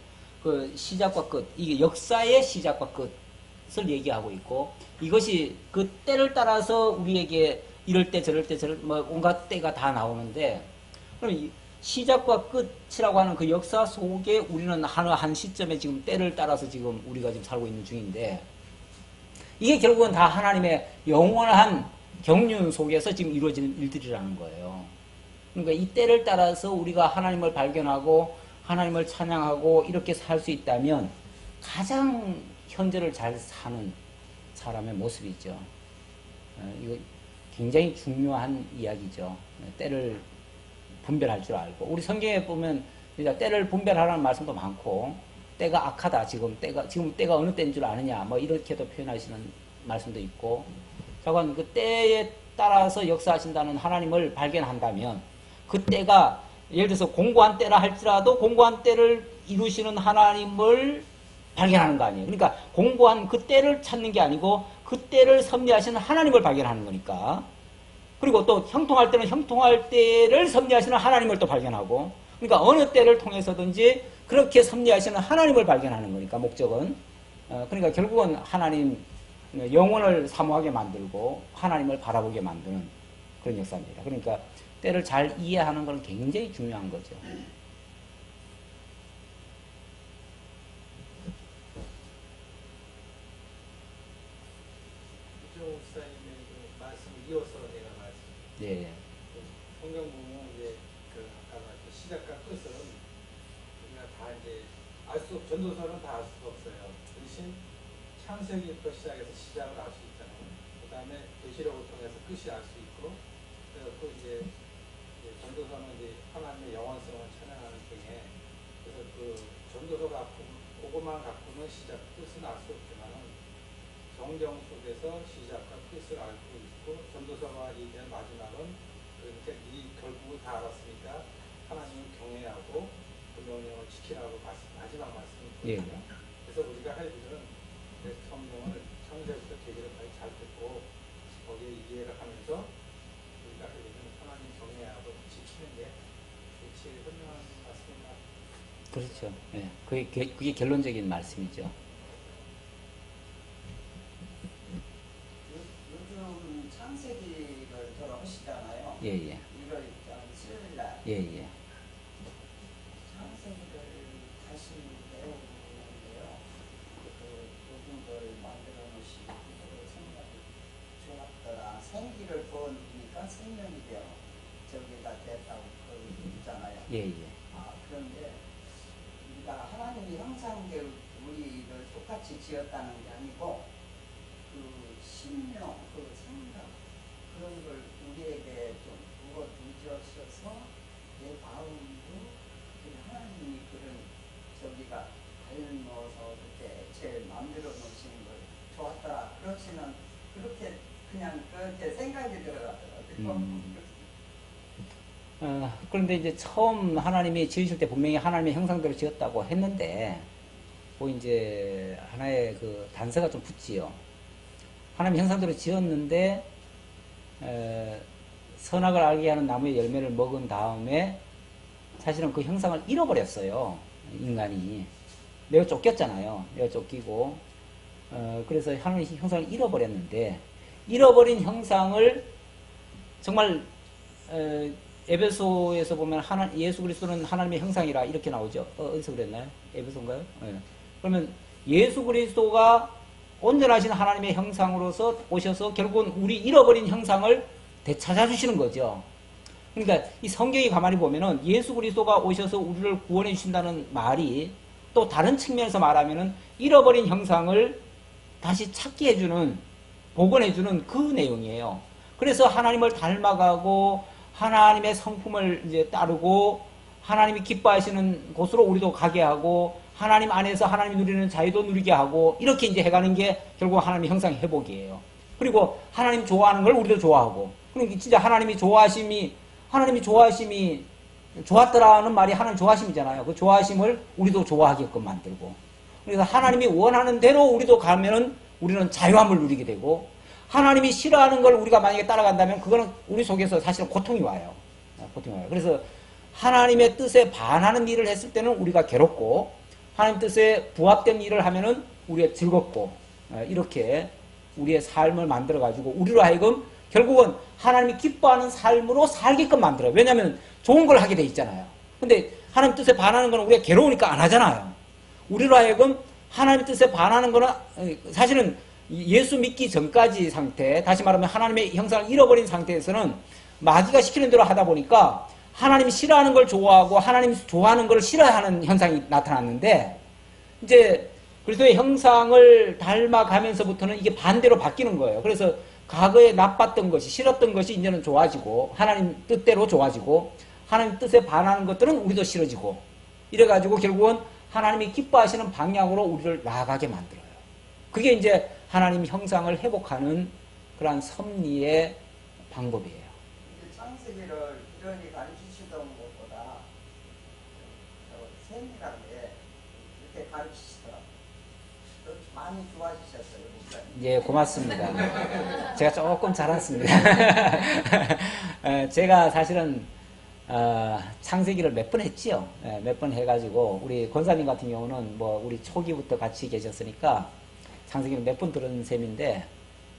그 시작과 끝 이게 역사의 시작과 끝을 얘기하고 있고 이것이 그 때를 따라서 우리에게 이럴 때 저럴 때 뭐 온갖 때가 다 나오는데 그럼 이 시작과 끝이라고 하는 그 역사 속에 우리는 한 시점에 지금 때를 따라서 지금 우리가 지금 살고 있는 중인데 이게 결국은 다 하나님의 영원한 경륜 속에서 지금 이루어지는 일들이라는 거예요. 그러니까 이 때를 따라서 우리가 하나님을 발견하고 하나님을 찬양하고 이렇게 살 수 있다면 가장 현재를 잘 사는 사람의 모습이죠. 이거 굉장히 중요한 이야기죠. 때를 분별할 줄 알고 우리 성경에 보면 때를 분별하라는 말씀도 많고 때가 악하다 지금 때가 어느 때인 줄 아느냐 뭐 이렇게도 표현하시는 말씀도 있고 자관 그 때에 따라서 역사하신다는 하나님을 발견한다면 그 때가 예를 들어서 공고한 때라 할지라도 공고한 때를 이루시는 하나님을 발견하는 거 아니에요. 그러니까 공고한 그 때를 찾는 게 아니고 그 때를 섭리하시는 하나님을 발견하는 거니까. 그리고 또 형통할 때는 형통할 때를 섭리하시는 하나님을 또 발견하고 그러니까 어느 때를 통해서든지 그렇게 섭리하시는 하나님을 발견하는 거니까 목적은 그러니까 결국은 하나님 영혼을 사모하게 만들고 하나님을 바라보게 만드는 그런 역사입니다. 그러니까 때를 잘 이해하는 건 굉장히 중요한 거죠. 이종 목사님의 그 말씀을 이어서 내가 말씀. 네. 성경 보면 이제 그 아까 말했던 시작과 끝은 우리가 다 이제 전도서는 다 알 수가 없어요. 대신 창세기부터 시작해서 시작을 알 수 있잖아요. 그 다음에 계시록을 통해서 끝이 알 수 있고, 그래서 또 이제 전도서는 이제 하나님의 영원성을 찬양하는 중에 그래서 그 전도서 그것만 갖고는 시작 끝은 알 수 없지만은 성경 속에서 시작과 끝을 알고 있고 전도서가 얘기한 마지막은 그러니까 결국은 다 알았으니까 하나님을 경외하고 그 명령을 지키라고 마지막 말씀이거든요. 그래서 우리가 할 일은 성경을 창세부터 계시록까지 잘 듣고 거기에 이해를 하면서 우리가 할 일은 하나님 경외하고 지키는 게 제일 현명한 말씀인 것 같아요. 그렇죠. 예. 그게 결론적인 말씀이죠. 요즘 창세기를 들어보시잖아요. 예, 예. 1월 7일 날 예, 예. 창세기 생명이 되어 저기가 됐다고 그러잖아요. 예, 예. 그런데 우리가 하나님의 형상대로 우리를 똑같이 지었다는 게 아니고 그 신명, 그 생각 그런 걸 우리에게 좀 부어 주셔서 내 마음도 하나님이 그런 저기가 닮아서 그렇게 제 마음대로 놓으시는 걸 좋았더라. 그렇지는 그렇게 그냥 그렇게 생각이 들어가더라고요. 그런데 이제 처음 하나님이 지으실 때 분명히 하나님의 형상대로 지었다고 했는데, 뭐 이제 하나의 그 단서가 좀 붙지요. 하나님의 형상대로 지었는데, 선악을 알게 하는 나무의 열매를 먹은 다음에 사실은 그 형상을 잃어버렸어요. 인간이. 내가 쫓겼잖아요. 내가 쫓기고. 그래서 하나님의 형상을 잃어버렸는데, 잃어버린 형상을 정말, 에베소에서 보면 예수 그리스도는 하나님의 형상이라 이렇게 나오죠. 어디서 그랬나요? 에베소인가요? 네. 그러면 예수 그리스도가 온전하신 하나님의 형상으로서 오셔서 결국은 우리 잃어버린 형상을 되찾아주시는 거죠. 그러니까 이 성경이 가만히 보면은 예수 그리스도가 오셔서 우리를 구원해 주신다는 말이 또 다른 측면에서 말하면은 잃어버린 형상을 다시 찾게 해주는, 복원해주는 그 내용이에요. 그래서 하나님을 닮아가고 하나님의 성품을 이제 따르고 하나님이 기뻐하시는 곳으로 우리도 가게 하고 하나님 안에서 하나님이 누리는 자유도 누리게 하고 이렇게 이제 해가는 게 결국 하나님의 형상 회복이에요. 그리고 하나님 좋아하는 걸 우리도 좋아하고, 그러니까 진짜 하나님이 좋아하심이 좋았더라는 말이 하나님 좋아하심이잖아요. 그 좋아하심을 우리도 좋아하게끔 만들고, 그래서 하나님이 원하는 대로 우리도 가면은 우리는 자유함을 누리게 되고, 하나님이 싫어하는 걸 우리가 만약에 따라간다면 그거는 우리 속에서 사실은 고통이 와요. 고통이 와요. 그래서 하나님의 뜻에 반하는 일을 했을 때는 우리가 괴롭고, 하나님 뜻에 부합된 일을 하면은 우리가 즐겁고, 이렇게 우리의 삶을 만들어가지고 우리로 하여금 결국은 하나님이 기뻐하는 삶으로 살게끔 만들어요. 왜냐하면 좋은 걸 하게 돼 있잖아요. 근데 하나님 뜻에 반하는 거는 우리가 괴로우니까 안 하잖아요. 우리로 하여금 하나님 뜻에 반하는 거는 사실은 예수 믿기 전까지 상태, 다시 말하면 하나님의 형상을 잃어버린 상태에서는 마귀가 시키는 대로 하다 보니까 하나님이 싫어하는 걸 좋아하고 하나님이 좋아하는 걸 싫어하는 현상이 나타났는데, 이제 그리스도의 형상을 닮아가면서부터는 이게 반대로 바뀌는 거예요. 그래서 과거에 나빴던 것이, 싫었던 것이 이제는 좋아지고, 하나님 뜻대로 좋아지고, 하나님 뜻에 반하는 것들은 우리도 싫어지고, 이래가지고 결국은 하나님이 기뻐하시는 방향으로 우리를 나아가게 만들어요. 그게 이제 하나님 형상을 회복하는 그러한 섭리의 방법이에요. 창세기를 이런이 가르치시던 것보다 세밀하게 이렇게 가르치시더라고요. 많이 좋아지셨어요, 목사님. 예, 고맙습니다. 제가 조금 잘했습니다. 제가 사실은 창세기를 몇 번 했지요. 몇 번 해가지고 우리 권사님 같은 경우는 뭐 우리 초기부터 같이 계셨으니까 창세기를 몇 번 들은 셈인데,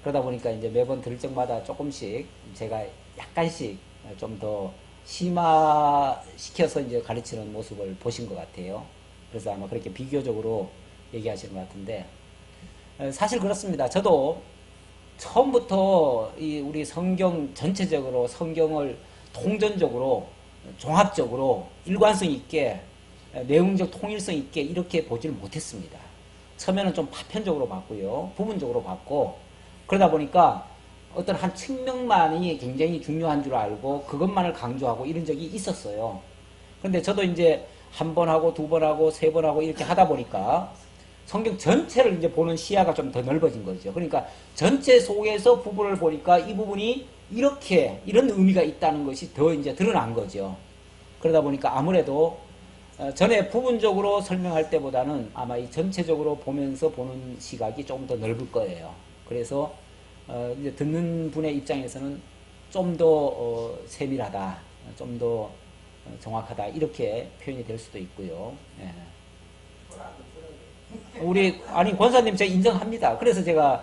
그러다 보니까 이제 매번 들을 적마다 조금씩 제가 약간씩 좀 더 심화시켜서 이제 가르치는 모습을 보신 것 같아요. 그래서 아마 그렇게 비교적으로 얘기하시는 것 같은데, 사실 그렇습니다. 저도 처음부터 우리 성경 전체적으로 성경을 통전적으로 종합적으로 일관성 있게 내용적 통일성 있게 이렇게 보지를 못했습니다. 처음에는 좀 파편적으로 봤고요, 부분적으로 봤고, 그러다 보니까 어떤 한 측면만이 굉장히 중요한 줄 알고 그것만을 강조하고 이런 적이 있었어요. 그런데 저도 이제 한 번 하고 두 번 하고 세 번 하고 이렇게 하다 보니까 성경 전체를 이제 보는 시야가 좀 더 넓어진 거죠. 그러니까 전체 속에서 부분을 보니까 이 부분이 이렇게 이런 의미가 있다는 것이 더 이제 드러난 거죠. 그러다 보니까 아무래도 전에 부분적으로 설명할 때보다는 아마 이 전체적으로 보면서 보는 시각이 조금 더 넓을 거예요. 그래서 이제 듣는 분의 입장에서는 좀 더 세밀하다, 좀 더 정확하다 이렇게 표현이 될 수도 있고요. 예. 아니 권사님 제가 인정합니다. 그래서 제가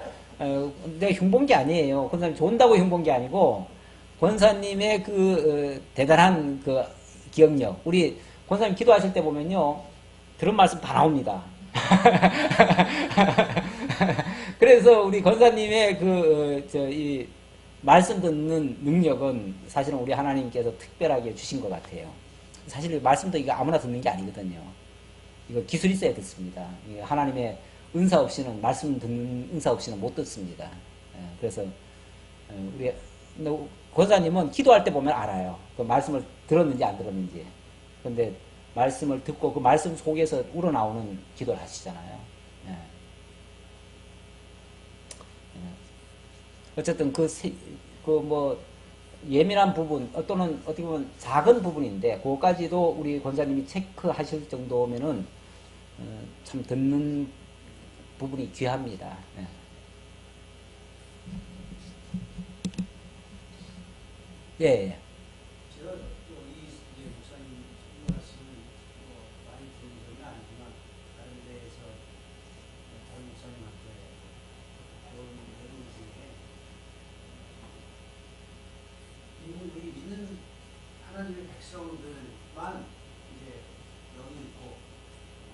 내가 흉본 게 아니에요. 권사님 좋은다고 흉본 게 아니고 권사님의 그 대단한 그 기억력. 우리 권사님 기도하실 때 보면요, 들은 말씀 다 나옵니다. 그래서 우리 권사님의 말씀 듣는 능력은 사실은 우리 하나님께서 특별하게 주신 것 같아요. 사실 말씀도 이거 아무나 듣는 게 아니거든요. 이거 기술이 있어야 듣습니다. 하나님의 은사 없이는, 말씀 듣는 은사 없이는 못 듣습니다. 그래서 우리 권사님은 기도할 때 보면 알아요. 그 말씀을 들었는지 안 들었는지. 근데 말씀을 듣고 그 말씀 속에서 우러나오는 기도를 하시잖아요. 어쨌든 예민한 부분 또는 어떻게 보면 작은 부분인데 그것까지도 우리 권사님이 체크하실 정도면은 참 듣는 부분이 귀합니다. 예. 제가 또이 목사님 말씀을 많이 들은 적은 아니지만 다른 데에서 다른 목사님한테 배운 내용 중에 이분들이 믿는 하나님의 백성들만 이제 영이 있고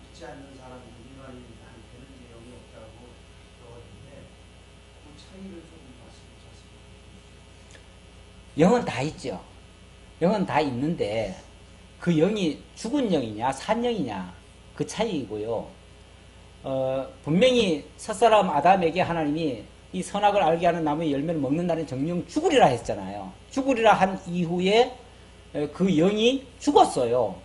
믿지 않는 사람들 일반인한테는 이제 영이 없다고 그러는데 그 차이를 조금 말씀해 주셨습니다. 영은 다 있죠. 영은 다 있는데 그 영이 죽은 영이냐 산 영이냐 그 차이이고요. 분명히 첫사람 아담에게 하나님이 이 선악을 알게 하는 나무의 열매를 먹는 날은 정령 죽으리라 했잖아요. 죽으리라 한 이후에 그 영이 죽었어요.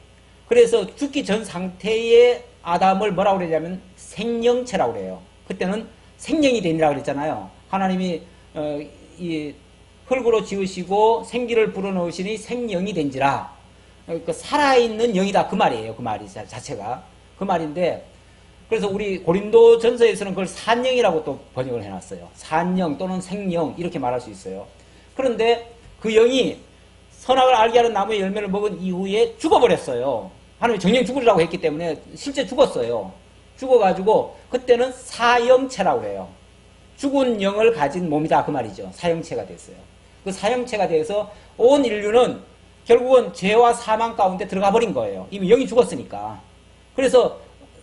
그래서 죽기 전 상태의 아담을 뭐라고 그러냐면 생명체라고 그래요. 그때는 생명이 되니라 그랬잖아요. 하나님이 이 흙으로 지으시고 생기를 불어넣으시니 생명이 된지라. 그러니까 살아있는 영이다 그 말이에요. 그 말이 자체가 그 말인데, 그래서 우리 고린도 전서에서는 그걸 산영이라고 또 번역을 해놨어요. 산영 또는 생영 이렇게 말할 수 있어요. 그런데 그 영이 선악을 알게 하는 나무의 열매를 먹은 이후에 죽어버렸어요. 하나님이 정령 죽으리라고 했기 때문에 실제 죽었어요. 죽어가지고 그때는 사형체라고 해요. 죽은 영을 가진 몸이다 그 말이죠. 사형체가 됐어요. 그 사형체가 돼서 온 인류는 결국은 죄와 사망 가운데 들어가 버린 거예요. 이미 영이 죽었으니까. 그래서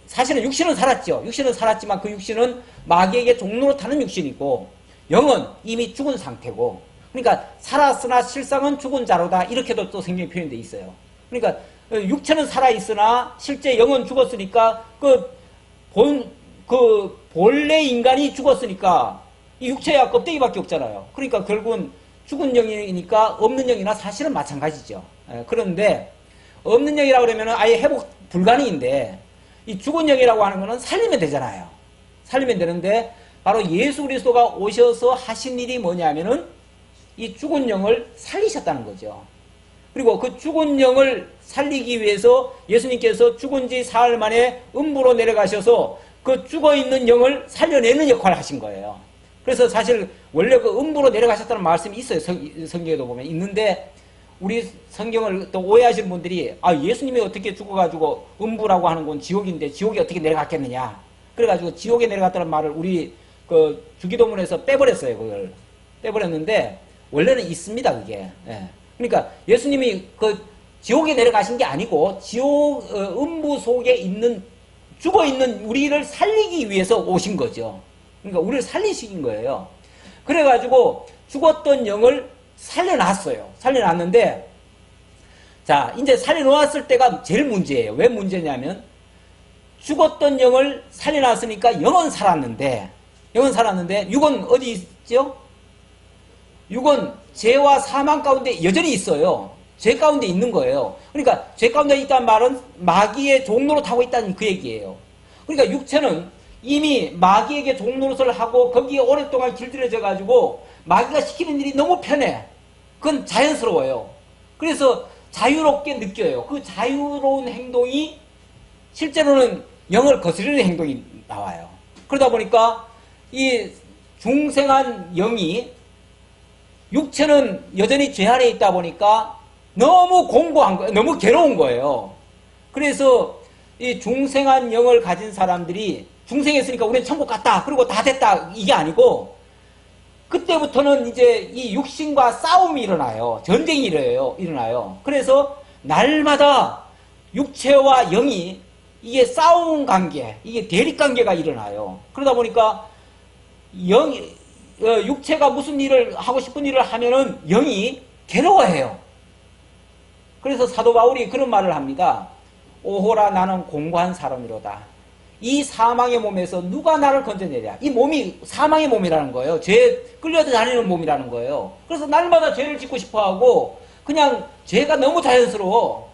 사실은 육신은 살았죠. 육신은 살았지만 그 육신은 마귀에게 종로로 타는 육신이고 영은 이미 죽은 상태고, 그러니까 살았으나 실상은 죽은 자로다 이렇게도 또 성경에 표현되어 있어요. 그러니까 육체는 살아있으나 실제 영은 죽었으니까 본래 인간이 죽었으니까 이 육체야 껍데기밖에 없잖아요. 그러니까 결국은 죽은 영이니까 없는 영이나 사실은 마찬가지죠. 그런데 없는 영이라고 그러면 아예 회복 불가능인데 이 죽은 영이라고 하는 거는 살리면 되잖아요. 살리면 되는데 바로 예수 그리스도가 오셔서 하신 일이 뭐냐면은 이 죽은 영을 살리셨다는 거죠. 그리고 그 죽은 영을 살리기 위해서 예수님께서 죽은 지 사흘 만에 음부로 내려가셔서 그 죽어있는 영을 살려내는 역할을 하신 거예요. 그래서 사실 원래 그 음부로 내려가셨다는 말씀이 있어요. 성경에도 보면 있는데 우리 성경을 또 오해하시는 분들이 예수님이 어떻게 죽어가지고 음부라고 하는 건 지옥인데 지옥에 어떻게 내려갔겠느냐. 그래가지고 지옥에 내려갔다는 말을 우리 그 주기도문에서 빼버렸어요. 그걸 빼버렸는데 원래는 있습니다. 그게. 그러니까 예수님이 그 지옥에 내려가신 게 아니고 음부 속에 있는 죽어있는 우리를 살리기 위해서 오신 거죠. 그러니까 우리를 살리신 거예요. 그래가지고 죽었던 영을 살려놨어요. 살려놨는데, 자, 이제 살려놓았을 때가 제일 문제예요. 왜 문제냐면, 죽었던 영을 살려놨으니까 영은 살았는데, 육은 어디 있죠? 육은 죄와 사망 가운데 여전히 있어요. 죄 가운데 있는 거예요. 그러니까 죄 가운데 있다는 말은 마귀의 종로로 타고 있다는 그 얘기예요. 그러니까 육체는 이미 마귀에게 종노릇을 하고 거기에 오랫동안 길들여져 가지고 마귀가 시키는 일이 너무 편해. 그건 자연스러워요. 그래서 자유롭게 느껴요. 그 자유로운 행동이 실제로는 영을 거스르는 행동이 나와요. 그러다 보니까 이 중생한 영이, 육체는 여전히 죄 아래 있다 보니까 너무 공고한 거예요. 너무 괴로운 거예요. 그래서 이 중생한 영을 가진 사람들이 중생했으니까 우리는 천국 갔다. 그리고 다 됐다. 이게 아니고 그때부터는 이제 이 육신과 싸움이 일어나요. 전쟁이 일어나요. 그래서 날마다 육체와 영이 이게 싸움 관계, 이게 대립 관계가 일어나요. 그러다 보니까 육체가 무슨 일을 하고 싶은 일을 하면은 영이 괴로워해요. 그래서 사도 바울이 그런 말을 합니다. 오호라 나는 공고한 사람이로다. 이 사망의 몸에서 누가 나를 건져내랴. 이 몸이 사망의 몸이라는 거예요. 죄에 끌려다니는 몸이라는 거예요. 그래서 날마다 죄를 짓고 싶어하고 그냥 죄가 너무 자연스러워.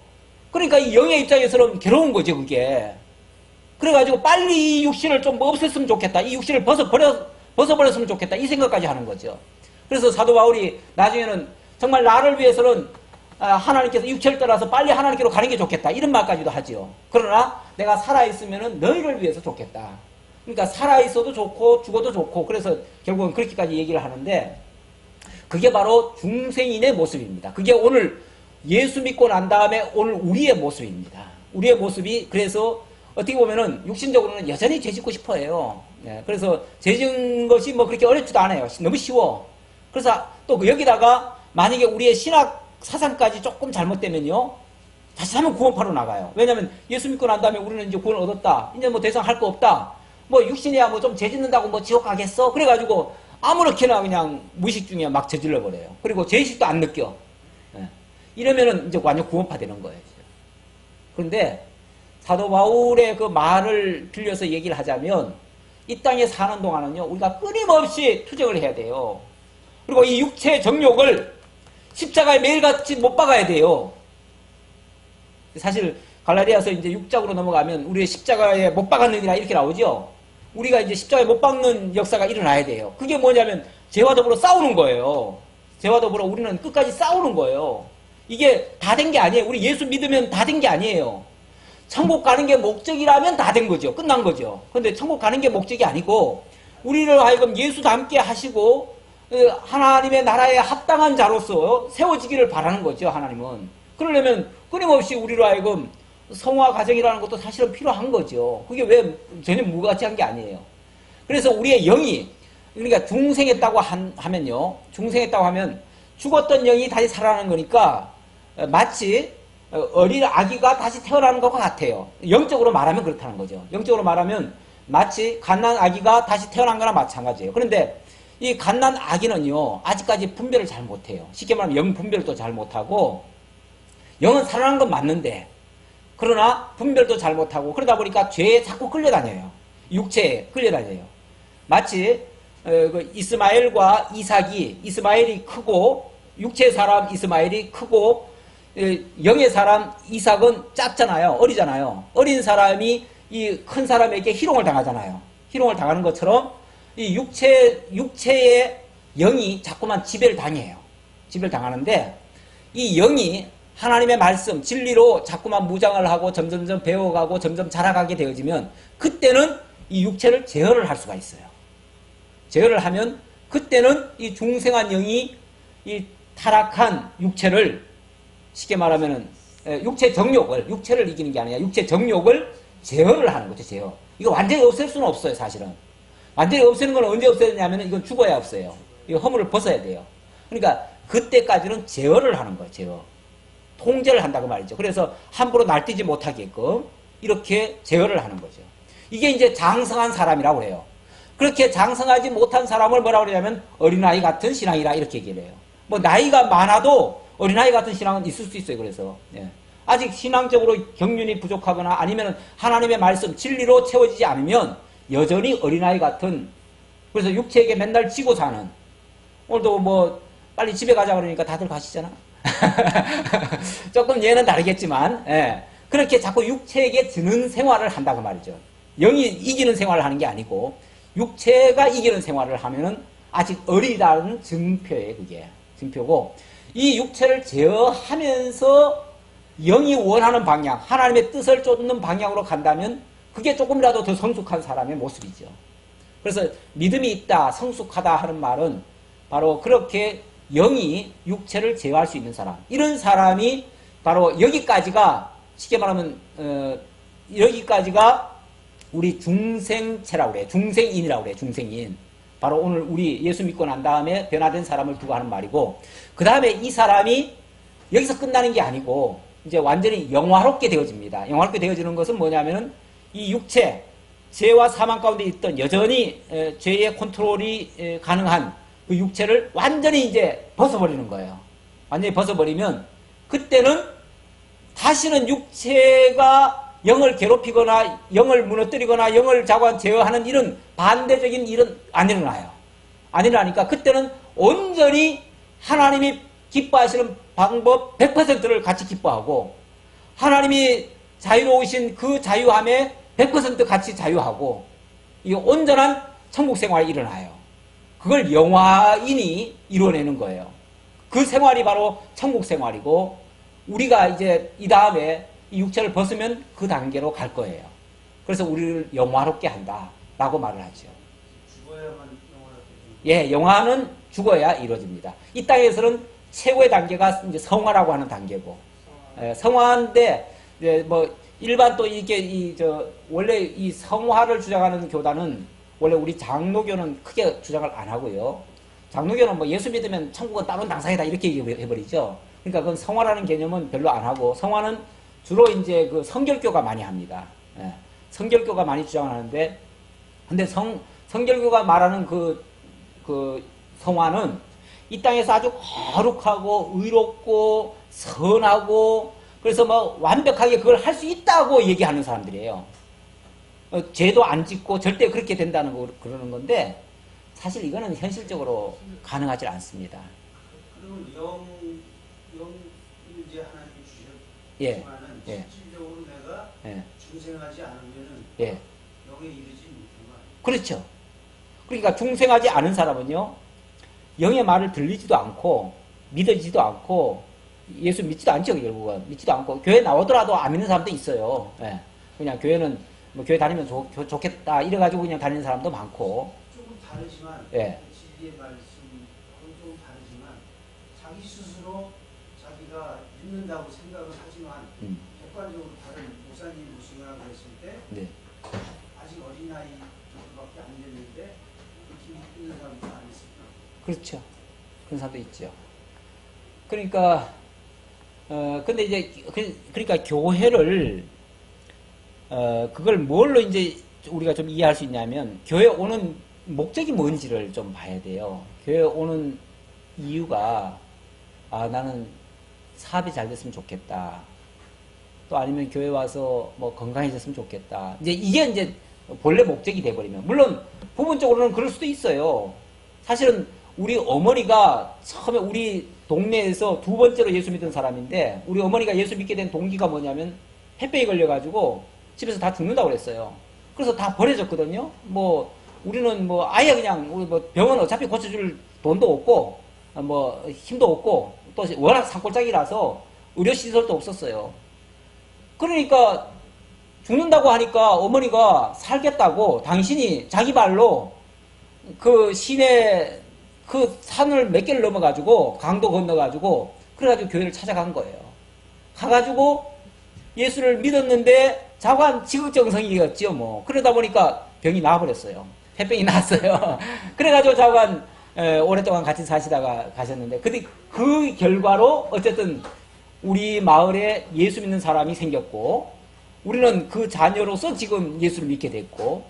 그러니까 이 영의 입장에서는 괴로운 거죠, 그게. 그래가지고 빨리 이 육신을 좀 없앴으면 좋겠다. 이 육신을 벗어버렸으면 좋겠다. 이 생각까지 하는 거죠. 그래서 사도 바울이 나중에는 정말 나를 위해서는 하나님께서 육체를 떠나서 빨리 하나님께로 가는 게 좋겠다. 이런 말까지도 하죠. 그러나 내가 살아있으면 너희를 위해서 좋겠다. 그러니까 살아있어도 좋고 죽어도 좋고 그래서 결국은 그렇게까지 얘기를 하는데 그게 바로 중생인의 모습입니다. 그게 오늘 예수 믿고 난 다음에 오늘 우리의 모습입니다. 우리의 모습이 그래서 어떻게 보면은 육신적으로는 여전히 죄 짓고 싶어 해요. 예, 그래서 죄 짓는 것이 뭐 그렇게 어렵지도 않아요. 너무 쉬워. 그래서 또 여기다가 만약에 우리의 신학 사상까지 조금 잘못되면요. 다시 한번 구원파로 나가요. 왜냐면 예수 믿고 난 다음에 우리는 이제 구원 얻었다. 이제 뭐 더 이상 할 거 없다. 뭐 육신이야 뭐 좀 죄 짓는다고 뭐 지옥 가겠어? 그래가지고 아무렇게나 그냥 무의식 중에 막 저질러 버려요. 그리고 죄의식도 안 느껴. 예. 이러면은 이제 완전 구원파 되는 거예요. 그런데 사도 바울의 그 말을 빌려서 얘기를 하자면 이 땅에 사는 동안은요. 우리가 끊임없이 투쟁을 해야 돼요. 그리고 이 육체의 정욕을 십자가에 매일같이 못 박아야 돼요. 사실 갈라디아서 이제 6장으로 넘어가면 우리의 십자가에 못 박았느니라 이렇게 나오죠. 우리가 이제 십자가에 못 박는 역사가 일어나야 돼요. 그게 뭐냐면 죄와 더불어 싸우는 거예요. 죄와 더불어 우리는 끝까지 싸우는 거예요. 이게 다 된 게 아니에요. 우리 예수 믿으면 다 된 게 아니에요. 천국 가는 게 목적이라면 다 된 거죠. 끝난 거죠. 그런데 천국 가는 게 목적이 아니고 우리를 하여금 예수 닮게 하시고 하나님의 나라에 합당한 자로서 세워지기를 바라는 거죠. 하나님은. 그러려면 끊임없이 우리로 하여금 성화 과정이라는 것도 사실은 필요한 거죠. 그게 왜 전혀 무가치한 게 아니에요. 그래서 우리의 영이 그러니까 중생했다고 하면요. 중생했다고 하면 죽었던 영이 다시 살아나는 거니까 마치 어린 아기가 다시 태어나는 것과 같아요. 영적으로 말하면 그렇다는 거죠. 영적으로 말하면 마치 갓난 아기가 다시 태어난 거나 마찬가지예요. 그런데 이 갓난 아기는요, 아직까지 분별을 잘 못해요. 쉽게 말하면 영 분별도 잘 못하고, 영은 살아난 건 맞는데, 그러나 분별도 잘 못하고, 그러다 보니까 죄에 자꾸 끌려다녀요. 육체에 끌려다녀요. 마치, 그 이스마엘과 이삭이, 이스마엘이 크고, 육체의 사람 이스마엘이 크고, 영의 사람 이삭은 작잖아요. 어리잖아요. 어린 사람이 이 큰 사람에게 희롱을 당하잖아요. 희롱을 당하는 것처럼, 이 육체의 영이 자꾸만 지배를 당해요. 지배를 당하는데 이 영이 하나님의 말씀, 진리로 자꾸만 무장을 하고 점점점 배워가고 점점 자라가게 되어지면 그때는 이 육체를 제어를 할 수가 있어요. 제어를 하면 그때는 이 중생한 영이 이 타락한 육체를 쉽게 말하면은 육체 정욕을, 육체를 이기는 게 아니라 육체 정욕을 제어를 하는 거죠. 제어. 이거 완전히 없앨 수는 없어요. 사실은. 완전히 없애는 건 언제 없애느냐면 이건 죽어야 없어요. 이거 허물을 벗어야 돼요. 그러니까 그때까지는 제어를 하는 거예요. 제어. 통제를 한다고 말이죠. 그래서 함부로 날뛰지 못하게끔 이렇게 제어를 하는 거죠. 이게 이제 장성한 사람이라고 그래요. 그렇게 장성하지 못한 사람을 뭐라고 그러냐면 어린아이 같은 신앙이라 이렇게 얘기를 해요. 뭐 나이가 많아도 어린아이 같은 신앙은 있을 수 있어요. 그래서 아직 신앙적으로 경륜이 부족하거나 아니면 하나님의 말씀 진리로 채워지지 않으면 여전히 어린아이 같은, 그래서 육체에게 맨날 지고 사는, 오늘도 뭐 빨리 집에 가자 그러니까 다들 가시잖아. 조금 얘는 다르겠지만 그렇게 자꾸 육체에게 지는 생활을 한다고 말이죠. 영이 이기는 생활을 하는 게 아니고 육체가 이기는 생활을 하면은 아직 어리다는 증표예요. 그게 증표고, 이 육체를 제어하면서 영이 원하는 방향, 하나님의 뜻을 쫓는 방향으로 간다면 그게 조금이라도 더 성숙한 사람의 모습이죠. 그래서 믿음이 있다, 성숙하다 하는 말은 바로 그렇게 영이 육체를 제어할 수 있는 사람, 이런 사람이 바로 여기까지가 쉽게 말하면 여기까지가 우리 중생체라고 그래요. 중생인이라고 그래요. 중생인. 바로 오늘 우리 예수 믿고 난 다음에 변화된 사람을 두고 하는 말이고, 그 다음에 이 사람이 여기서 끝나는 게 아니고 이제 완전히 영화롭게 되어집니다. 영화롭게 되어지는 것은 뭐냐면은 이 육체, 죄와 사망 가운데 있던 여전히 죄의 컨트롤이 가능한 그 육체를 완전히 이제 벗어버리는 거예요. 완전히 벗어버리면 그때는 다시는 육체가 영을 괴롭히거나 영을 무너뜨리거나 영을 자관 제어하는 이런 반대적인 일은 안 일어나요. 안 일어나니까 그때는 온전히 하나님이 기뻐하시는 방법 100%를 같이 기뻐하고 하나님이 자유로우신 그 자유함에 100% 같이 자유하고 이 온전한 천국 생활이 일어나요. 그걸 영화인이 이루어내는 거예요. 그 생활이 바로 천국 생활이고 우리가 이제 이 다음에 이 육체를 벗으면 그 단계로 갈 거예요. 그래서 우리를 영화롭게 한다라고 말을 하죠. 죽어야만 영원하게 되는 예, 영화는 죽어야 이루어집니다. 이 땅에서는 최고의 단계가 이제 성화라고 하는 단계고, 성화인데 뭐 일반 또 이게 원래 이 성화를 주장하는 교단은 원래 우리 장로교는 크게 주장을 안 하고요. 장로교는 뭐 예수 믿으면 천국은 다른 당사이다 이렇게 해버리죠. 그러니까 그건 성화라는 개념은 별로 안 하고 성화는 주로 이제 그 성결교가 많이 합니다. 예, 성결교가 많이 주장하는데, 근데 성결교가 말하는 그 성화는 이 땅에서 아주 거룩하고 의롭고 선하고 그래서 뭐 완벽하게 그걸 할 수 있다고 얘기하는 사람들이에요. 죄도 안 짓고 절대 그렇게 된다는 거 그러는 건데 사실 이거는 현실적으로 가능하지 않습니다. 그러면 영을 이제 하나님이 예, 주셨지만은 예. 실질적으로 내가 예, 중생하지 않으면은 예. 영에 이르지 못한 거 아니에요? 그렇죠. 그러니까 중생하지 않은 사람은요, 영의 말을 들리지도 않고 믿어지지도 않고 예수 믿지도 않죠. 결국은 믿지도 않고 교회 나오더라도 안 믿는 사람도 있어요. 예. 그냥 교회는 뭐 교회 다니면 좋겠다 이래가지고 그냥 다니는 사람도 많고. 조금 다르지만 예. 진리의 말씀은 조금 다르지만 자기 스스로 자기가 믿는다고 생각을 하지만 객관적으로 다른 목사님 모시거나 그랬을 때 네. 아직 어린아이 정도밖에 안 됐는데 그렇게 믿는 사람도 안 있습니다. 그렇죠. 그런 사람도 있죠. 그러니까 근데 이제 그러니까 교회를 그걸 뭘로 이제 우리가 좀 이해할 수 있냐면 교회 오는 목적이 뭔지를 좀 봐야 돼요. 교회 오는 이유가 나는 사업이 잘 됐으면 좋겠다. 또 아니면 교회 와서 뭐 건강해졌으면 좋겠다. 이제 이게 이제 본래 목적이 돼버리면 물론 부분적으로는 그럴 수도 있어요. 사실은 우리 어머니가 처음에 우리 동네에서 두 번째로 예수 믿은 사람인데 우리 어머니가 예수 믿게 된 동기가 뭐냐면 햇병이 걸려가지고 집에서 다 죽는다고 그랬어요. 그래서 다 버려졌거든요. 뭐 우리는 뭐 아예 그냥 우리 뭐 병원 어차피 고쳐줄 돈도 없고 뭐 힘도 없고 또 워낙 산골짜기라서 의료시설도 없었어요. 그러니까 죽는다고 하니까 어머니가 살겠다고 당신이 자기 발로 그 시내 그 산을 몇 개를 넘어가지고 강도 건너가지고 그래가지고 교회를 찾아간 거예요. 가가지고 예수를 믿었는데 자관 지극정성이었죠 뭐. 그러다 보니까 병이 나와버렸어요. 폐병이 나왔어요. 그래가지고 자관 오랫동안 같이 사시다가 가셨는데 근데 그 결과로 어쨌든 우리 마을에 예수 믿는 사람이 생겼고 우리는 그 자녀로서 지금 예수를 믿게 됐고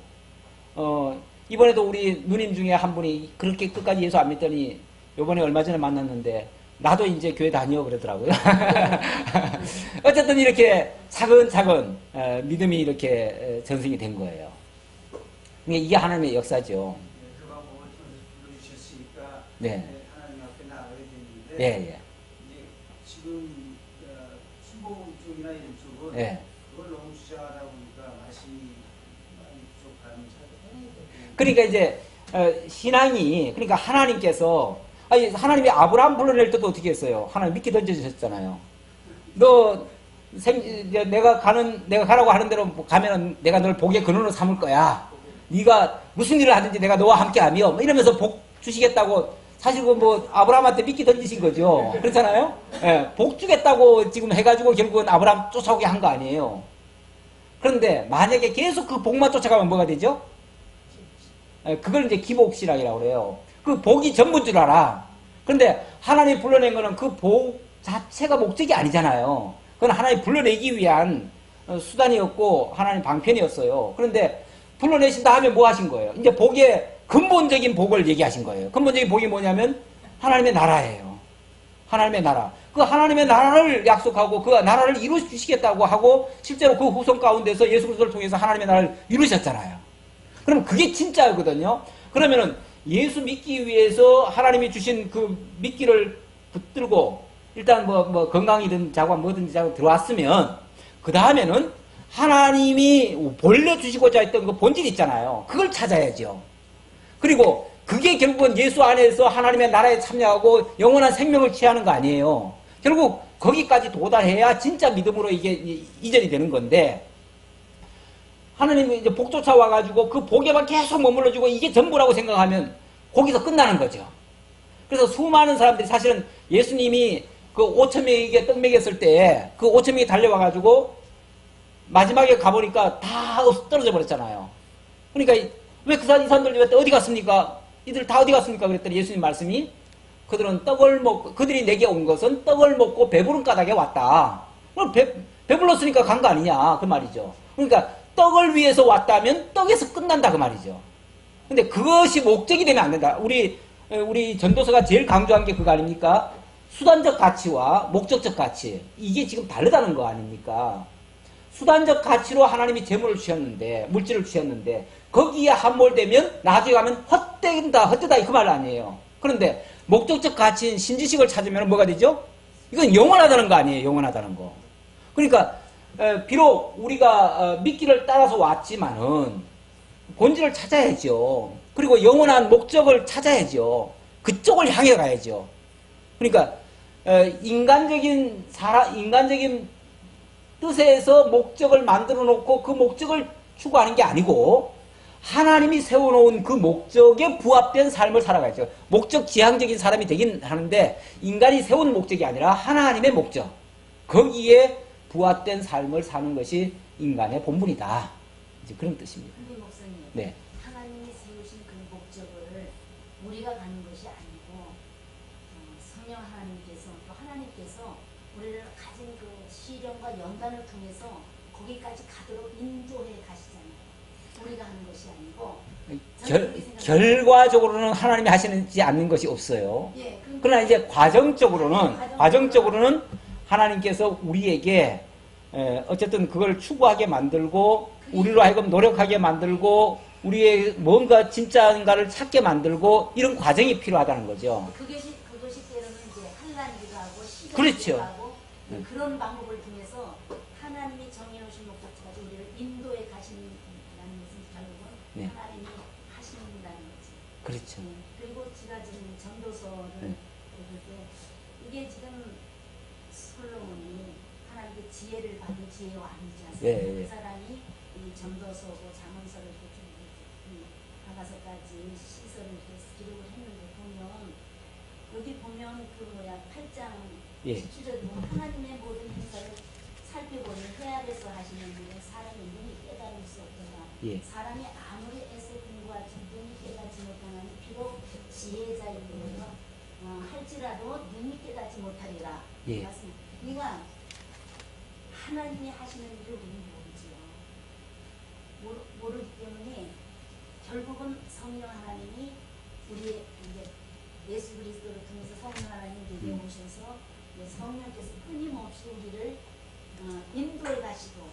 이번에도 우리 누님 중에 한 분이 그렇게 끝까지 예수 안 믿더니 요번에 얼마 전에 만났는데 나도 이제 교회 다녀 그러더라고요. 어쨌든 이렇게 차근차근 믿음이 이렇게 전승이 된 거예요. 이게 하나님의 역사죠. 그 방법을 불러주셨으니까 네. 하나님 앞에 나가야 되는데 예, 예. 이제 지금 순복음 쪽이나 이런 쪽은 예. 그걸 너무 주장하다 보니까 말씀이 많이 부족한 그러니까 이제 신앙이 그러니까 하나님께서 하나님이 아브라함 불러낼 때도 어떻게 했어요? 하나님 미끼 던져주셨잖아요. 내가 가라고 하는 대로 가면은 내가 널 복의 근원으로 삼을 거야. 네가 무슨 일을 하든지 내가 너와 함께하며 뭐 이러면서 복 주시겠다고 사실 뭐 아브라함한테 미끼 던지신 거죠. 그렇잖아요. 예, 복 주겠다고 지금 해가지고 결국은 아브라함 쫓아오게 한 거 아니에요. 그런데 만약에 계속 그 복만 쫓아가면 뭐가 되죠? 그걸 이제 기복신앙이라고 그래요. 그 복이 전부인 줄 알아. 그런데 하나님이 불러낸 거는 그 복 자체가 목적이 아니잖아요. 그건 하나님이 불러내기 위한 수단이었고 하나님 방편이었어요. 그런데 불러내신다 하면 뭐 하신 거예요? 이제 복의 근본적인 복을 얘기하신 거예요. 근본적인 복이 뭐냐면 하나님의 나라예요. 하나님의 나라. 그 하나님의 나라를 약속하고 그 나라를 이루시겠다고 하고 실제로 그 후손 가운데서 예수 그리스도를 통해서 하나님의 나라를 이루셨잖아요. 그럼 그게 진짜거든요. 그러면은 예수 믿기 위해서 하나님이 주신 그 미끼를 붙들고 일단 뭐 건강이든 자고 뭐든지 자고 들어왔으면 그 다음에는 하나님이 본래 주시고자 했던 그 본질 있잖아요. 그걸 찾아야죠. 그리고 그게 결국은 예수 안에서 하나님의 나라에 참여하고 영원한 생명을 취하는 거 아니에요. 결국 거기까지 도달해야 진짜 믿음으로 이게 이전이 되는 건데 하나님이 이제 복 쫓아와가지고 그 복에만 계속 머물러주고 이게 전부라고 생각하면 거기서 끝나는 거죠. 그래서 수많은 사람들이 사실은 예수님이 그 5,000명에게 떡 먹였을 때 그 5,000명이 달려와가지고 마지막에 가보니까 다 떨어져 버렸잖아요. 그러니까 왜 이 사람들 왜 어디 갔습니까? 이들 다 어디 갔습니까? 그랬더니 예수님 말씀이 그들은 떡을 먹고 그들이 내게 온 것은 떡을 먹고 배부른 까닭에 왔다. 그럼 배불렀으니까 간 거 아니냐 그 말이죠. 그러니까 떡을 위해서 왔다면 떡에서 끝난다 그 말이죠. 근데 그것이 목적이 되면 안 된다. 우리 전도서가 제일 강조한 게 그거 아닙니까? 수단적 가치와 목적적 가치. 이게 지금 다르다는 거 아닙니까? 수단적 가치로 하나님이 재물을 주셨는데, 물질을 주셨는데, 거기에 함몰되면 나중에 가면 헛되다 그 말 아니에요. 그런데 목적적 가치인 신지식을 찾으면 뭐가 되죠? 이건 영원하다는 거 아니에요. 영원하다는 거. 그러니까 비록 우리가 미끼를 따라서 왔지만은 본질을 찾아야죠. 그리고 영원한 목적을 찾아야죠. 그쪽을 향해 가야죠. 그러니까 인간적인 뜻에서 목적을 만들어 놓고 그 목적을 추구하는 게 아니고 하나님이 세워놓은 그 목적에 부합된 삶을 살아가야죠. 목적 지향적인 사람이 되긴 하는데 인간이 세운 목적이 아니라 하나님의 목적, 거기에 부합된 삶을 사는 것이 인간의 본분이다. 이제 그런 뜻입니다. 근데 목사님, 네. 하나님이 세우신 그 목적을 우리가 가는 것이 아니고 성령 하나님께서 또 하나님께서 우리를 가진 그 시련과 연단을 통해서 거기까지 가도록 인도해 가시잖아요. 우리가 하는 것이 아니고 결과적으로는 하나님이 하시지 않는 것이 없어요. 예, 그러나 이제 과정적으로는 하나님께서 우리에게 어쨌든 그걸 추구하게 만들고 우리로 하여금 노력하게 만들고 우리의 뭔가 진짜인가를 찾게 만들고 이런 과정이 필요하다는 거죠. 그것이 때로는 이제 환난이기도 하고 시련이기도 그렇죠. 하고 그런 방법을 통해서 하나님이 정해놓으신 목적까지 우리를 인도해 가신다는 것은 결국은 네. 하나님이 하신다는 거지. 그렇죠. 그리고 제가 지금 전도서를 읽을 때 이게 지금 솔로몬이 하나님께 지혜를 받은 지혜왕이지 않습니까? 네. 그 사람이 이 전도서고 잠언서를 이렇게 가가서까지 시설을 이렇게 기록을 했는데 보면 여기 보면 그 8장 예. 17절에 보면 하나님의 모든 행사를 살펴보니 해아래서 하시는 일은 사람의 눈이 깨달을 수 없더라. 예. 사람이 아무리 애써 공부하지 눈이 깨닫지 못하나니 비록 지혜자이므로 할지라도 눈이 깨닫지 못하리라. 예. 맞습니다. 그러니까 하나님이 하시는 일을 우리는 모르기 때문에 결국은 성령 하나님이 우리의 이제 예수 그리스도를 통해서 성령 하나님이 내게 오셔서 성령께서 끊임없이 우리를 인도해 가시고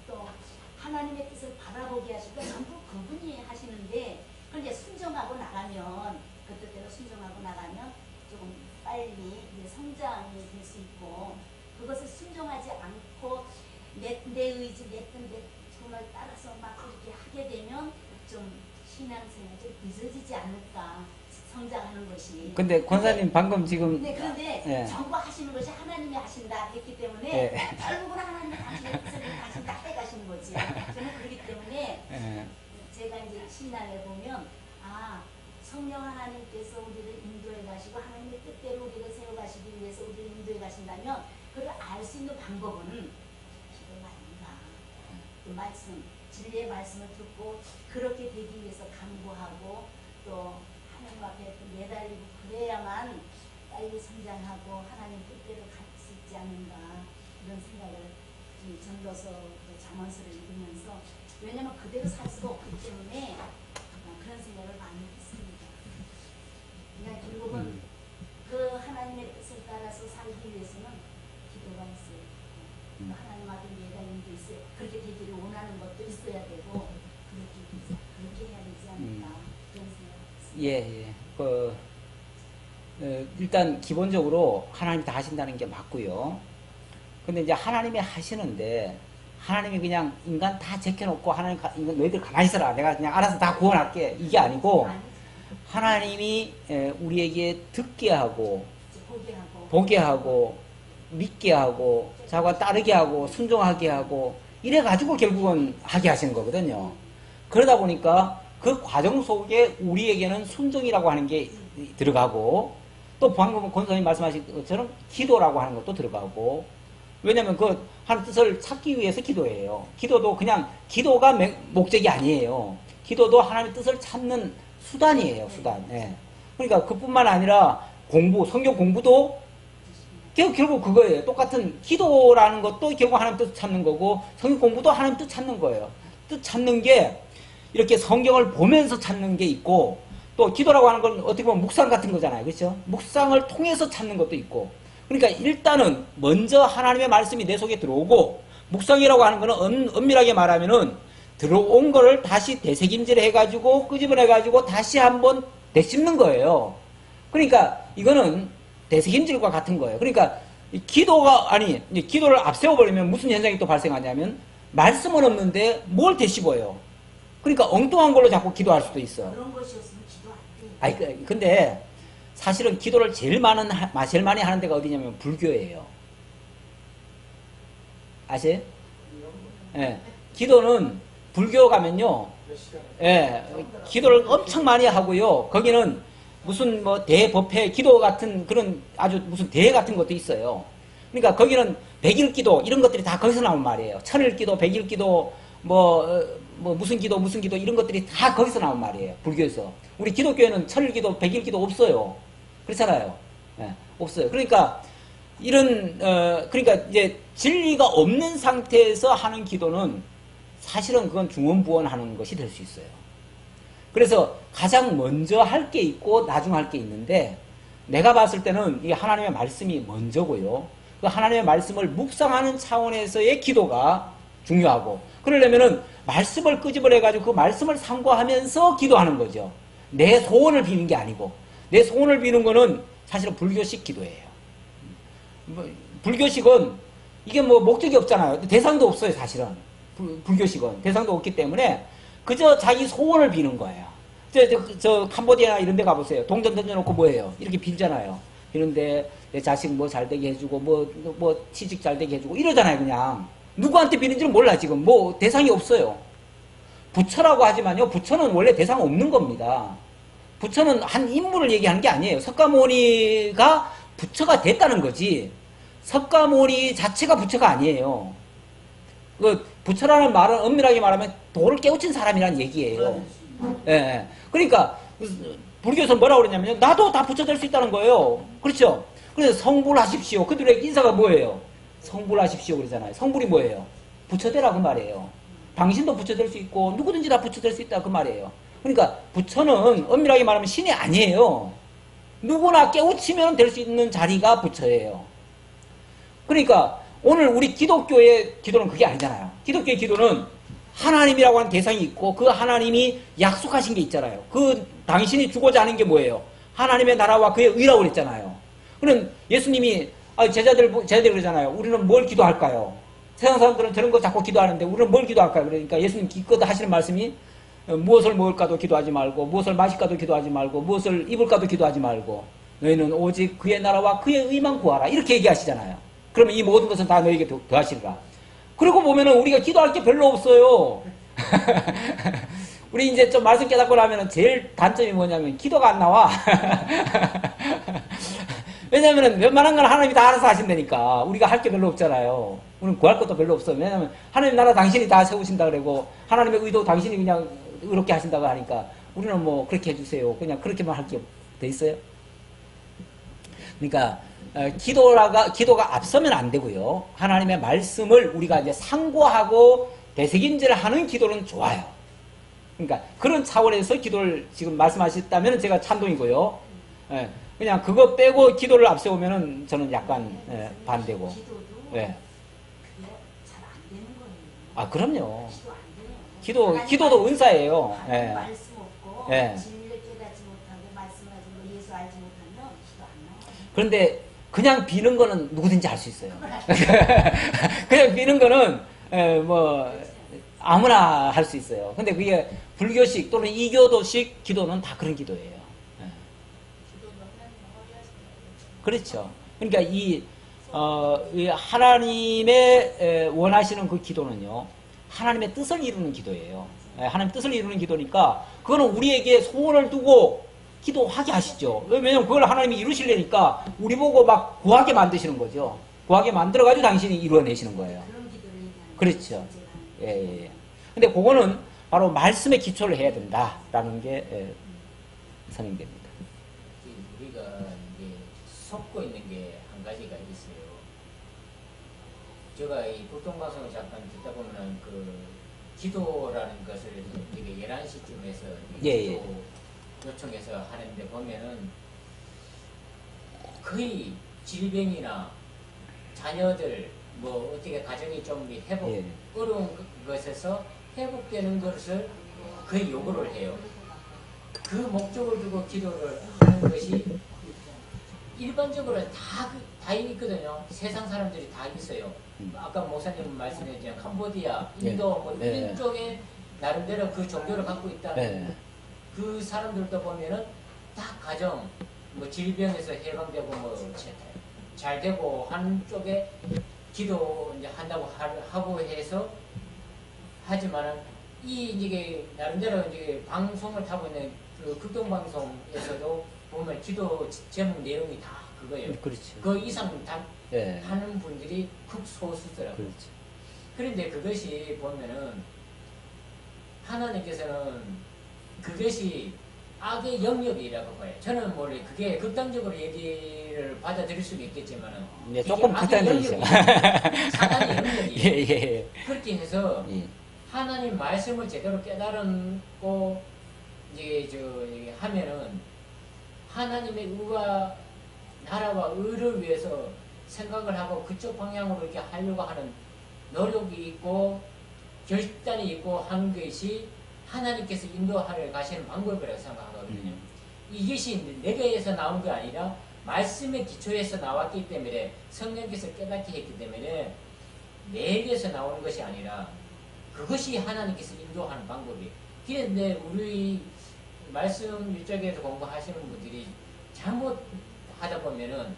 또 하나님의 뜻을 바라보게 하시고 전부 그분이 하시는데 그런데 순종하고 나가면 그 뜻대로 순종하고 나가면 조금 빨리 이제 성장이 될 수 있고 그것을 순종하지 않고 내 의지 내 정말 따라서 막 그렇게 하게 되면 좀 신앙생활이 좀 늦어지지 않을까 성장하는 것이. 근데 권사님 방금 지금 네, 그런데 예. 전부 하시는 것이 하나님이 하신다 했기 때문에 예. 결국은 하나님이 당신의 뜻을 하신다 해가시는 거지. 저는 그렇기 때문에 예. 제가 이제 신앙에 보면 성령 하나님께서 우리를 인도해 가시고 하나님의 뜻대로 우리를 세워 가시기 위해서 우리를 인도해 가신다면 그걸 알 수 있는 방법은 기도가 아닌가. 그 말씀, 진리의 말씀을 듣고 그렇게 되기 위해서 간구하고 또 하나님 앞에 매달리고 그래야만 빨리 성장하고 하나님 뜻대로 갈 수 있지 않는가 이런 생각을 이 전도서 그 잠언서를 읽으면서 왜냐면 그대로 살 수가 없기 때문에 그런 생각을 많이 했습니다. 그러니까 결국은 그 하나님의 뜻을 따라서 살기 위해서는 기도가 있어요. 하나님 앞에 예가 있는 게 있어요. 그렇게 되기를 원하는 것도 있어야 되고 그렇게 해야 되지 않을까 그런 생각을 했습니다. 예, 예. 일단 기본적으로 하나님이 다 하신다는 게 맞고요. 근데 이제 하나님이 하시는데 하나님이 그냥 인간 다 제껴놓고 하나님 인간 너희들 가만히 있어라 내가 그냥 알아서 다 구원할게 이게 아니고 하나님이 우리에게 듣게 하고 보게 하고 믿게 하고 자기가 따르게 하고 순종하게 하고 이래 가지고 결국은 하게 하시는 거거든요. 그러다 보니까 그 과정 속에 우리에게는 순종이라고 하는 게 들어가고 또 방금 권사님 말씀하신 것처럼 기도라고 하는 것도 들어가고 왜냐면 그 하나님 뜻을 찾기 위해서 기도해요. 기도도 그냥 기도가 목적이 아니에요. 기도도 하나님의 뜻을 찾는 수단이에요. 수단. 예. 그러니까 그뿐만 아니라 공부, 성경 공부도 결국 그거예요. 똑같은 기도라는 것도 결국 하나님 뜻을 찾는 거고 성경 공부도 하나님 뜻 찾는 거예요. 뜻 찾는 게 이렇게 성경을 보면서 찾는 게 있고 또 기도라고 하는 건 어떻게 보면 묵상 같은 거잖아요. 그렇죠? 묵상을 통해서 찾는 것도 있고 그러니까 일단은 먼저 하나님의 말씀이 내 속에 들어오고 묵상이라고 하는 거는 엄밀하게 말하면은 들어온 거를 다시 되새김질 해가지고 끄집어내가지고 다시 한번 되씹는 거예요. 그러니까 이거는 되새김질과 같은 거예요. 그러니까 기도가 아니 기도를 앞세워버리면 무슨 현상이 또 발생하냐면 말씀은 없는데 뭘 되씹어요. 그러니까 엉뚱한 걸로 자꾸 기도할 수도 있어. 그런 것이었으면 기도 안 돼요. 아니 근데 사실은 기도를 제일 많이 하는 데가 어디냐면 불교예요. 아세요? 예. 기도는 불교 가면요. 예. 기도를 엄청 많이 하고요. 거기는 무슨 뭐 대법회 기도 같은 그런 아주 무슨 대회 같은 것도 있어요. 그러니까 거기는 백일 기도 이런 것들이 다 거기서 나온 말이에요. 천일 기도, 백일 기도 뭐 무슨 기도 이런 것들이 다 거기서 나온 말이에요. 불교에서. 우리 기독교에는 천일 기도, 백일 기도 없어요. 그렇잖아요. 예, 없어요. 그러니까 그러니까 이제 진리가 없는 상태에서 하는 기도는 사실은 그건 중언부언하는 것이 될 수 있어요. 그래서 가장 먼저 할 게 있고 나중 할 게 있는데 내가 봤을 때는 이 하나님의 말씀이 먼저고요. 그 하나님의 말씀을 묵상하는 차원에서의 기도가 중요하고 그러려면은 말씀을 끄집어내가지고 그 말씀을 상고하면서 기도하는 거죠. 내 소원을 비는 게 아니고 내 소원을 비는 거는 사실은 불교식 기도예요. 불교식은 이게 뭐 목적이 없잖아요. 대상도 없어요. 사실은 불교식은 대상도 없기 때문에 그저 자기 소원을 비는 거예요. 저 캄보디아 이런 데 가보세요. 동전 던져놓고 뭐예요? 이렇게 빌잖아요. 비는데 내 자식 뭐 잘되게 해주고 뭐 취직 잘되게 해주고 이러잖아요. 그냥 누구한테 비는지는 몰라. 지금 뭐 대상이 없어요. 부처라고 하지만요. 부처는 원래 대상 없는 겁니다. 부처는 한 인물을 얘기하는 게 아니에요. 석가모니가 부처가 됐다는 거지 석가모니 자체가 부처가 아니에요. 그 부처라는 말은 엄밀하게 말하면 도를 깨우친 사람이란 얘기예요. 예. 그러니까 불교에서 뭐라고 그러냐면요. 나도 다 부처 될 수 있다는 거예요. 그렇죠? 그래서 성불하십시오. 그들의 인사가 뭐예요? 성불하십시오 그러잖아요. 성불이 뭐예요? 부처 되라고 말이에요. 당신도 부처 될 수 있고 누구든지 다 부처 될 수 있다 그 말이에요. 그러니까 부처는 엄밀하게 말하면 신이 아니에요. 누구나 깨우치면 될 수 있는 자리가 부처예요. 그러니까 오늘 우리 기독교의 기도는 그게 아니잖아요. 기독교의 기도는 하나님이라고 하는 대상이 있고 그 하나님이 약속하신 게 있잖아요. 그 당신이 주고자 하는 게 뭐예요? 하나님의 나라와 그의 의라고 그랬잖아요. 그럼 예수님이 제자들 그러잖아요. 우리는 뭘 기도할까요? 세상 사람들은 저런 거 자꾸 기도하는데 우리는 뭘 기도할까요? 그러니까 예수님 기껏 하시는 말씀이 무엇을 먹을까도 기도하지 말고 무엇을 마실까도 기도하지 말고 무엇을 입을까도 기도하지 말고 너희는 오직 그의 나라와 그의 의만 구하라 이렇게 얘기하시잖아요. 그러면 이 모든 것은 다 너희에게 더하시리라. 그러고 보면은 우리가 기도할 게 별로 없어요. 우리 이제 좀 말씀 깨닫고 나면은 제일 단점이 뭐냐면 기도가 안 나와. 왜냐면은 웬만한 건 하나님이 다 알아서 하신다니까. 우리가 할 게 별로 없잖아요. 우리는 구할 것도 별로 없어. 왜냐면 하나님 나라 당신이 다 세우신다 그러고 하나님의 의도 당신이 그냥 의롭게 하신다고 하니까 우리는 뭐 그렇게 해주세요. 그냥 그렇게만 할 게 돼 있어요. 그러니까 기도가 앞서면 안 되고요. 하나님의 말씀을 우리가 이제 상고하고 되새김질 하는 기도는 좋아요. 그러니까 그런 차원에서 기도를 지금 말씀하셨다면 제가 찬동이고요. 예, 그냥 그거 빼고 기도를 앞세우면은 저는 약간 반대고. 기도도 예. 그게 잘 안 되는 거예요. 아, 그럼요. 기도 안 돼요. 기도도 은사예요. 하나님 예. 말씀 없고 예. 진리를 깨닫지 못하고 말씀을 가지고 예수 알지 못하면 기도 안 나와요. 그런데 그냥 비는 거는 누구든지 할 수 있어요. 그냥 비는 거는 뭐 아무나 할 수 있어요. 근데 그게 불교식 또는 이교도식 기도는 다 그런 기도예요. 예. 그렇죠. 그러니까 이 하나님의 원하시는 그 기도는요, 하나님의 뜻을 이루는 기도예요. 하나님의 뜻을 이루는 기도니까 그거는 우리에게 소원을 두고 기도하게 하시죠. 왜냐면 그걸 하나님이 이루시려니까 우리 보고 막 구하게 만드시는 거죠. 구하게 만들어가지고 당신이 이루어내시는 거예요. 그런 기도를 얘기하는 그렇죠. 거예요. 예, 예. 근데 그거는 바로 말씀에 기초를 해야 된다라는 게 선언됩니다. 우리가 이제 속고 있는 게 한 가지가 있어요. 제가 이 보통방송을 잠깐 듣다 보면은 그 기도라는 것을 되게 11시쯤에서 예, 기도 요청해서 하는데 보면은 거의 질병이나 자녀들 뭐 어떻게 가정이 좀 회복 예. 어려운 것에서 회복되는 것을 거의 요구를 해요. 그 목적을 두고 기도를 하는 것이 일반적으로 다 있거든요. 세상 사람들이 다 있어요. 아까 목사님 말씀해주신 캄보디아, 인도 뭐 이런 쪽에 나름대로 그 종교를 갖고 있다는 그 사람들도 보면은 다 가정, 뭐 질병에서 해방되고 뭐 잘 되고 하는 쪽에 기도 이제 한다고 하고 해서 하지만은 이게 나름대로 이제 방송을 타고 있는 그 극동방송에서도 보면 기도 제목 내용이 다 그거예요. 그렇죠. 그 이상 다 예. 하는 분들이 극소수더라고요. 그렇죠. 그런데 그것이 보면은 하나님께서는 그것이 악의 영역이라고 봐요. 저는 원래 그게 극단적으로 얘기를 받아들일 수는 있겠지만은 네, 조금 극단적이죠. 사단의 영역이 예. 그렇게 해서 예. 하나님 말씀을 제대로 깨달고 이제 하면은 하나님의 의와 나라와 의를 위해서 생각을 하고 그쪽 방향으로 이렇게 하려고 하는 노력이 있고 결단이 있고 하는 것이 하나님께서 인도하러 가시는 방법이라고 생각하거든요. 이것이 내게에서 나온 게 아니라 말씀의 기초에서 나왔기 때문에 성령께서 깨닫게 했기 때문에 내게서 나오는 것이 아니라 그것이 하나님께서 인도하는 방법이에요. 그런데 우리 말씀 이쪽에서 공부하시는 분들이 잘못하다 보면은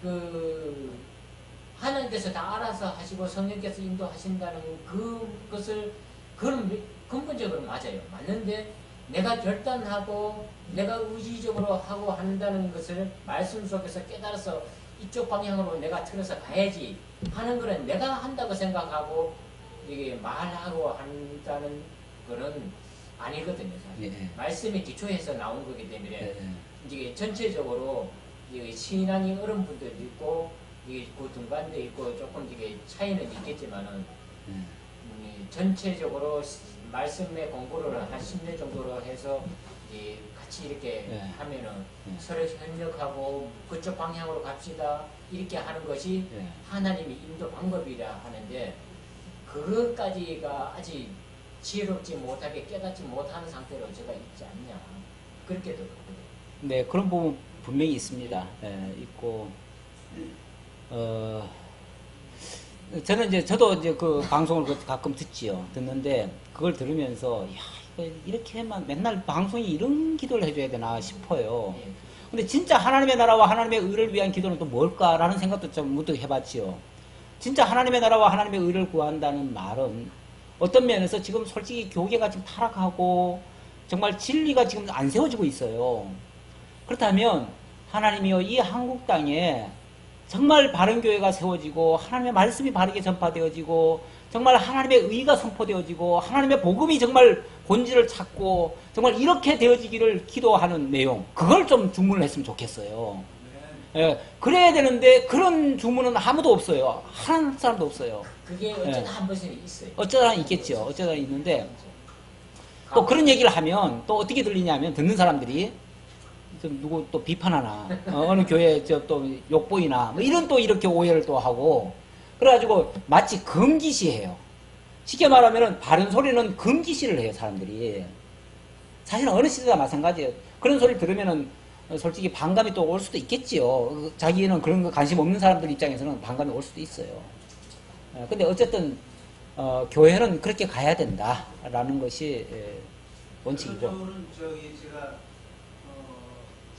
그 하나님께서 다 알아서 하시고 성령께서 인도하신다는 그것을 그런 근본적으로 맞아요. 맞는데 내가 결단하고 내가 의지적으로 하고 한다는 것을 말씀 속에서 깨달아서 이쪽 방향으로 내가 틀어서 가야지 하는 거는 내가 한다고 생각하고 이게 말하고 한다는 거는 아니거든요. 사실. 예. 말씀의 기초에서 나온 거기 때문에 예. 이게 전체적으로 신앙이 어른 분들도 있고 이게 그 등반도 있고 조금 이게 차이는 있겠지만은 전체적으로 말씀의 공부를 한 10년 정도로 해서 같이 이렇게 하면은 서로 협력하고 그쪽 방향으로 갑시다 이렇게 하는 것이 하나님의 인도 방법이라 하는데 그것까지가 아직 지혜롭지 못하게 깨닫지 못하는 상태로 제가 있지 않냐 그렇게 들었거든요. 네, 그런 부분 분명히 있습니다. 있고 저는 저도 그 방송을 가끔 듣지요. 듣는데 그걸 들으면서 야, 이렇게만 맨날 방송이 이런 기도를 해줘야 되나 싶어요. 근데 진짜 하나님의 나라와 하나님의 의를 위한 기도는 또 뭘까라는 생각도 좀 문득 해봤지요. 진짜 하나님의 나라와 하나님의 의를 구한다는 말은 어떤 면에서 지금 솔직히 교계가 지금 타락하고 정말 진리가 지금 안 세워지고 있어요. 그렇다면 하나님이여 이 한국 땅에 정말 바른 교회가 세워지고 하나님의 말씀이 바르게 전파되어지고 정말 하나님의 의가 선포되어지고 하나님의 복음이 정말 본질을 찾고 정말 이렇게 되어지기를 기도하는 내용 그걸 좀 주문을 했으면 좋겠어요. 예, 그래야 되는데 그런 주문은 아무도 없어요. 한 사람도 없어요. 그게 어쩌다 한 번씩 있어요. 어쩌다 있겠죠. 어쩌다 있는데 또 그런 얘기를 하면 또 어떻게 들리냐면 듣는 사람들이 좀 누구 또 비판하나 어느 교회 저 또 욕보이나 뭐 이런 또 이렇게 오해를 또 하고 그래가지고 마치 금기시해요. 쉽게 말하면은 바른 소리는 금기시를 해요 사람들이. 사실은 어느 시대나 마찬가지예요. 그런 소리를 들으면은 솔직히 반감이 또 올 수도 있겠지요. 자기는 그런 거 관심 없는 사람들 입장에서는 반감이 올 수도 있어요. 근데 어쨌든 교회는 그렇게 가야 된다라는 것이 원칙이고. 결론적으로는 저기 제가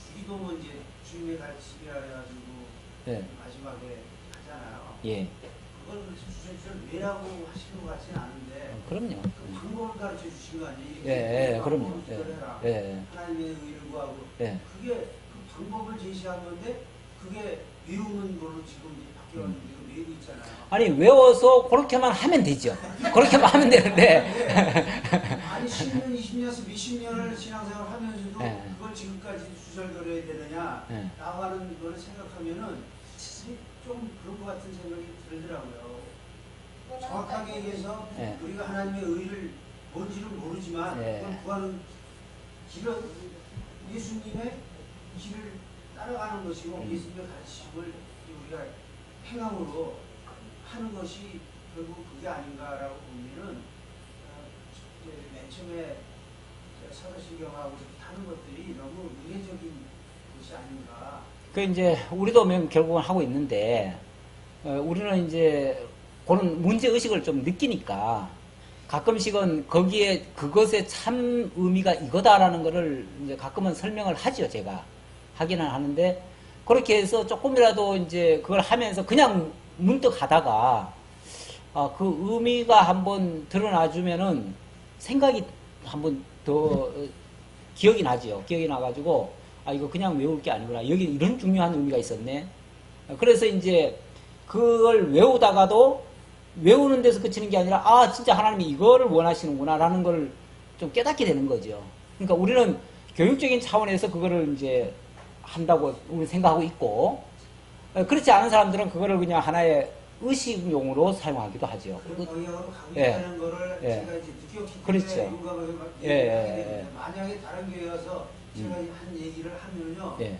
주기도문 이제 주님의 가르침이라 해가지고 예. 마지막에 하잖아요. 예. 그걸 주셔서 왜라고 하시는 것 같지는 않은데 그럼요. 그 방법을 가르쳐 주신 거 아니에요? 이렇게 예, 그럼요. 방법을 조절해라. 예. 하나님의 의를 구하고 예. 그게 그 방법을 제시한 건데 그게 외우는 걸로 지금 이제 바뀌었는데 외우고 있잖아요. 아니 외워서 그렇게만 하면 되죠. 그렇게만 하면 되는데 아니 10년, 20년에서 몇십 년을 신앙생활 하면서도 예. 그걸 지금까지 주절거려야 되느냐 예. 나가는 거를 생각하면은 좀 그런 것 같은 생각이 들더라고요. 정확하게 얘기해서 예. 우리가 하나님의 의를 뭔지는 모르지만 예. 그걸 구하는 길은 예수님의 길을 따라가는 것이고 예수님의 가르침을 우리가 행함으로 하는 것이 결국 그게 아닌가라고 보면은 맨 처음에 사도신경하고 이렇게 하는 것들이 너무 의례적인 것이 아닌가. 그 이제 우리도 결국은 하고 있는데 우리는 이제 그런 문제 의식을 좀 느끼니까 가끔씩은 거기에 그것의 참 의미가 이거다라는 거를 이제 가끔은 설명을 하죠. 제가 하기는 하는데 그렇게 해서 조금이라도 이제 그걸 하면서 그냥 문득 하다가 그 의미가 한번 드러나주면은 생각이 한번 더 기억이 나지요. 기억이 나가지고 이거 그냥 외울 게 아니구나. 여기 이런 중요한 의미가 있었네. 그래서 이제 그걸 외우다가도 외우는 데서 그치는 게 아니라 진짜 하나님이 이거를 원하시는구나 라는 걸 좀 깨닫게 되는 거죠. 그러니까 우리는 교육적인 차원에서 그거를 이제 한다고 우리 생각하고 있고 그렇지 않은 사람들은 그거를 그냥 하나의 의식용으로 사용하기도 하죠. 그런 방향으로 가고 예. 있다는 거를 예. 제가 이제 느꼈기 때문에 그렇죠. 용감하게 예. 되는데 만약에 다른 교회 가서 제가 한 얘기를 하면요 예.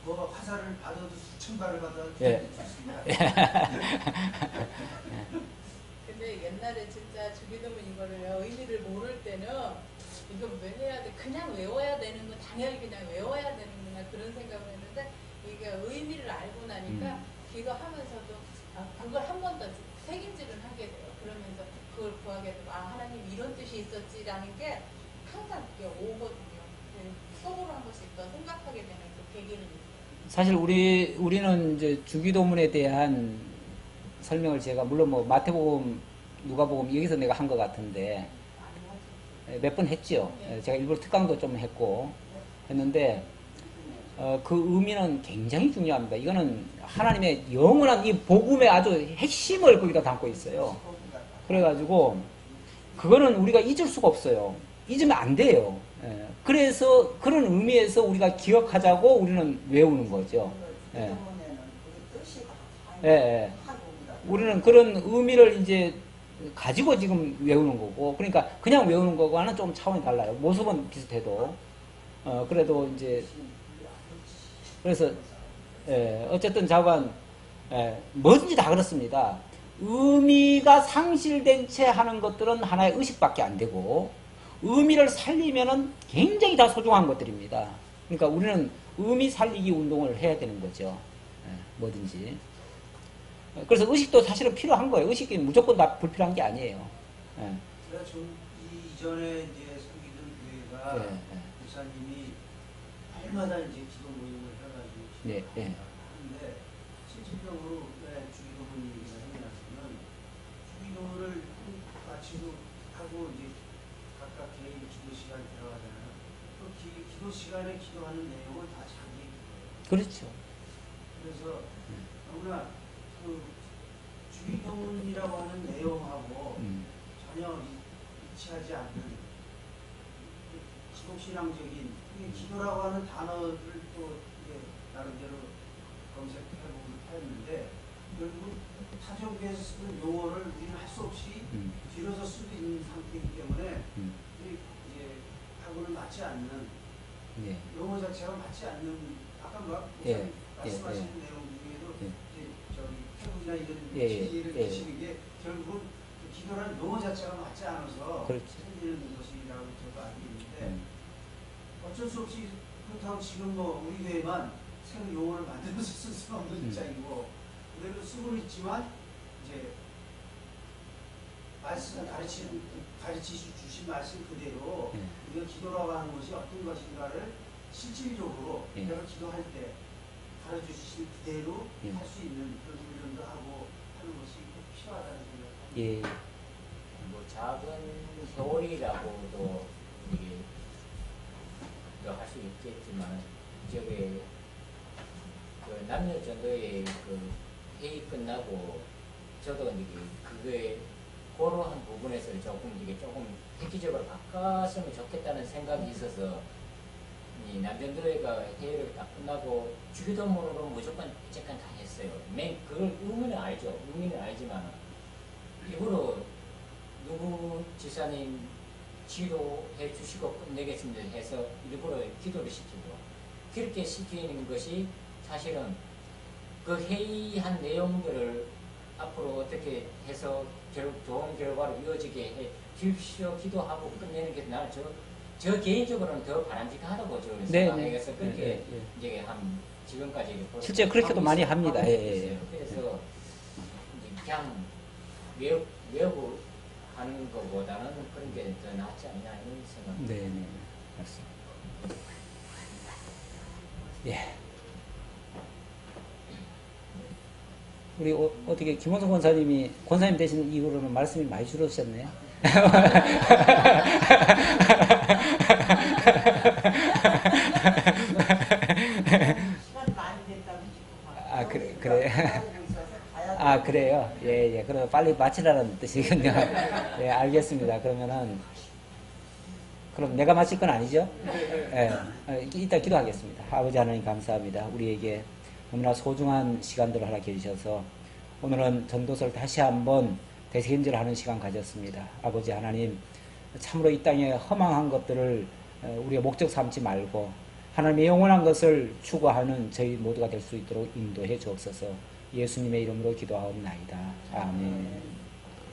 뭐 화살을 받아도 수천 발을 받아도 예. 좋습니다. 근데 옛날에 진짜 주기도문 이거를 의미를 모를 때는 이거 왜 해야 돼? 그냥 외워야 되는 거 당연히 그냥 외워야 되는구나 그런 생각을 했는데 이게 의미를 알고 나니까 기도하면서도 그걸 한 번 더 새김질을 하게 돼요. 그러면서 그걸 구하게 되고 하나님 이런 뜻이 있었지라는 게 항상 그게 오거든요. 속으로 한 번씩 더 생각하게 되는 그 계기는 있어요. 사실 우리는 이제 주기도문에 대한 설명을 제가 물론 뭐 마태복음, 누가복음 여기서 내가 한 것 같은데 몇 번 했죠. 제가 일부러 특강도 좀 했고 했는데 그 의미는 굉장히 중요합니다. 이거는 하나님의 영원한 이 복음의 아주 핵심을 거기다 담고 있어요. 그래가지고 그거는 우리가 잊을 수가 없어요. 잊으면 안 돼요. 그래서 그런 의미에서 우리가 기억하자고 우리는 외우는 거죠. 예. 예. 우리는 그런 의미를 이제 가지고 지금 외우는 거고, 그러니까 그냥 외우는 거와는 좀 차원이 달라요. 모습은 비슷해도. 그래도 이제, 그래서, 어쨌든 자관, 뭐든지 다 그렇습니다. 의미가 상실된 채 하는 것들은 하나의 의식밖에 안 되고, 의미를 살리면은 굉장히 다 소중한 것들입니다. 그러니까 우리는 의미 살리기 운동을 해야 되는 거죠. 뭐든지. 그래서 의식도 사실은 필요한 거예요. 의식이 무조건 다 불필요한 게 아니에요. 제가 좀 이전에 이제 섬기던 교회가 목사님이 해마다 이제 기도 모임을 해가지고 하는데 실질적으로 왜 주기도문 얘기가 생겨났으면 주기도문을 마치고 하고 이제 각각 개인 기도 시간 들어가잖아요. 그 기도 시간에 기도하는 내용을 다 자기 얘기예요. 그렇죠. 그래서 너무나 그 주기도문이라고 하는 내용하고 전혀 일치하지 않는 기독신앙적인 기도라고 하는 단어를 또 나름대로 검색해보고 했는데 결국 타조에서 쓰는 용어를 우리는 할 수 없이 줄여서 쓰고 있는 상태이기 때문에 우리 이제 하고는 맞지 않는 예. 용어 자체가 맞지 않는 아까 막 예. 말씀하시는 예. 내용 중에도 예. 이제 저기 태국이나 이런 예. 지혜를 예. 주시는 게 결국은 그 기도라는 용어 자체가 맞지 않아서 그렇죠. 생기는 것이라고 저도 알고 있는데 어쩔 수 없이 그렇다고 지금 뭐 우리 교회만 새로 용어를 만들어서 쓸 수는 없는 입장이고 그대로 쓰고 있지만 이제 말씀 가르치신 말씀 그대로 우리가 기도라고 하는 것이 어떤 것인가를 실질적으로 예. 내가 기도할 때 가르쳐주신 그대로 예. 할 수 있는 그런 훈련도 하고 하는 것이 꼭 필요하다는 생각합니다. 예. 뭐 작은 효리라고도 이게 할 수 있겠지만 저기 그 남녀 전도의 그 회의 끝나고 저도 이제 그거에 그러한 부분에서 조금 획기적으로 바꿨으면 좋겠다는 생각이 있어서 이 남전도회가 회의를 딱 끝나고 주기도문으로 무조건 어쨌건 다 했어요. 그걸 의미는 알죠. 의미는 알지만 일부러 누구 지사님 기도해 주시고 끝내겠습니다 해서 일부러 기도를 시키고 그렇게 시키는 것이 사실은 그 회의한 내용들을 앞으로 어떻게 해서 좋은 결과로 이어지게 해 주십시오 기도하고 끝내는 게 나는 저 개인적으로는 더 바람직하다고 저는 생각해서 그렇게 이제 한 지금까지 실제 그렇게도 많이 합니다. 예. 그래서 이제 그냥 외우고 하는 것보다는 그런 게 더 낫지 않냐 이런 생각. 네, 맞습니다. 예. 우리 어떻게 김원석 권사님이 권사님 되신 이후로는 말씀이 많이 줄었었네요. 시간이 많이 됐다고 아, 그래. 아, 그래요? 예. 그럼 빨리 마치라는 뜻이군요. 예, 알겠습니다. 그럼 내가 마칠 건 아니죠? 예. 이따 기도하겠습니다. 아버지 하나님 감사합니다. 우리에게 너무나 소중한 시간들을 허락해 주셔서 오늘은 전도서를 다시 한번 되새김질하는 시간 가졌습니다. 아버지 하나님, 참으로 이 땅에 허망한 것들을 우리가 목적 삼지 말고 하나님의 영원한 것을 추구하는 저희 모두가 될 수 있도록 인도해 주옵소서. 예수님의 이름으로 기도하옵나이다. 아멘.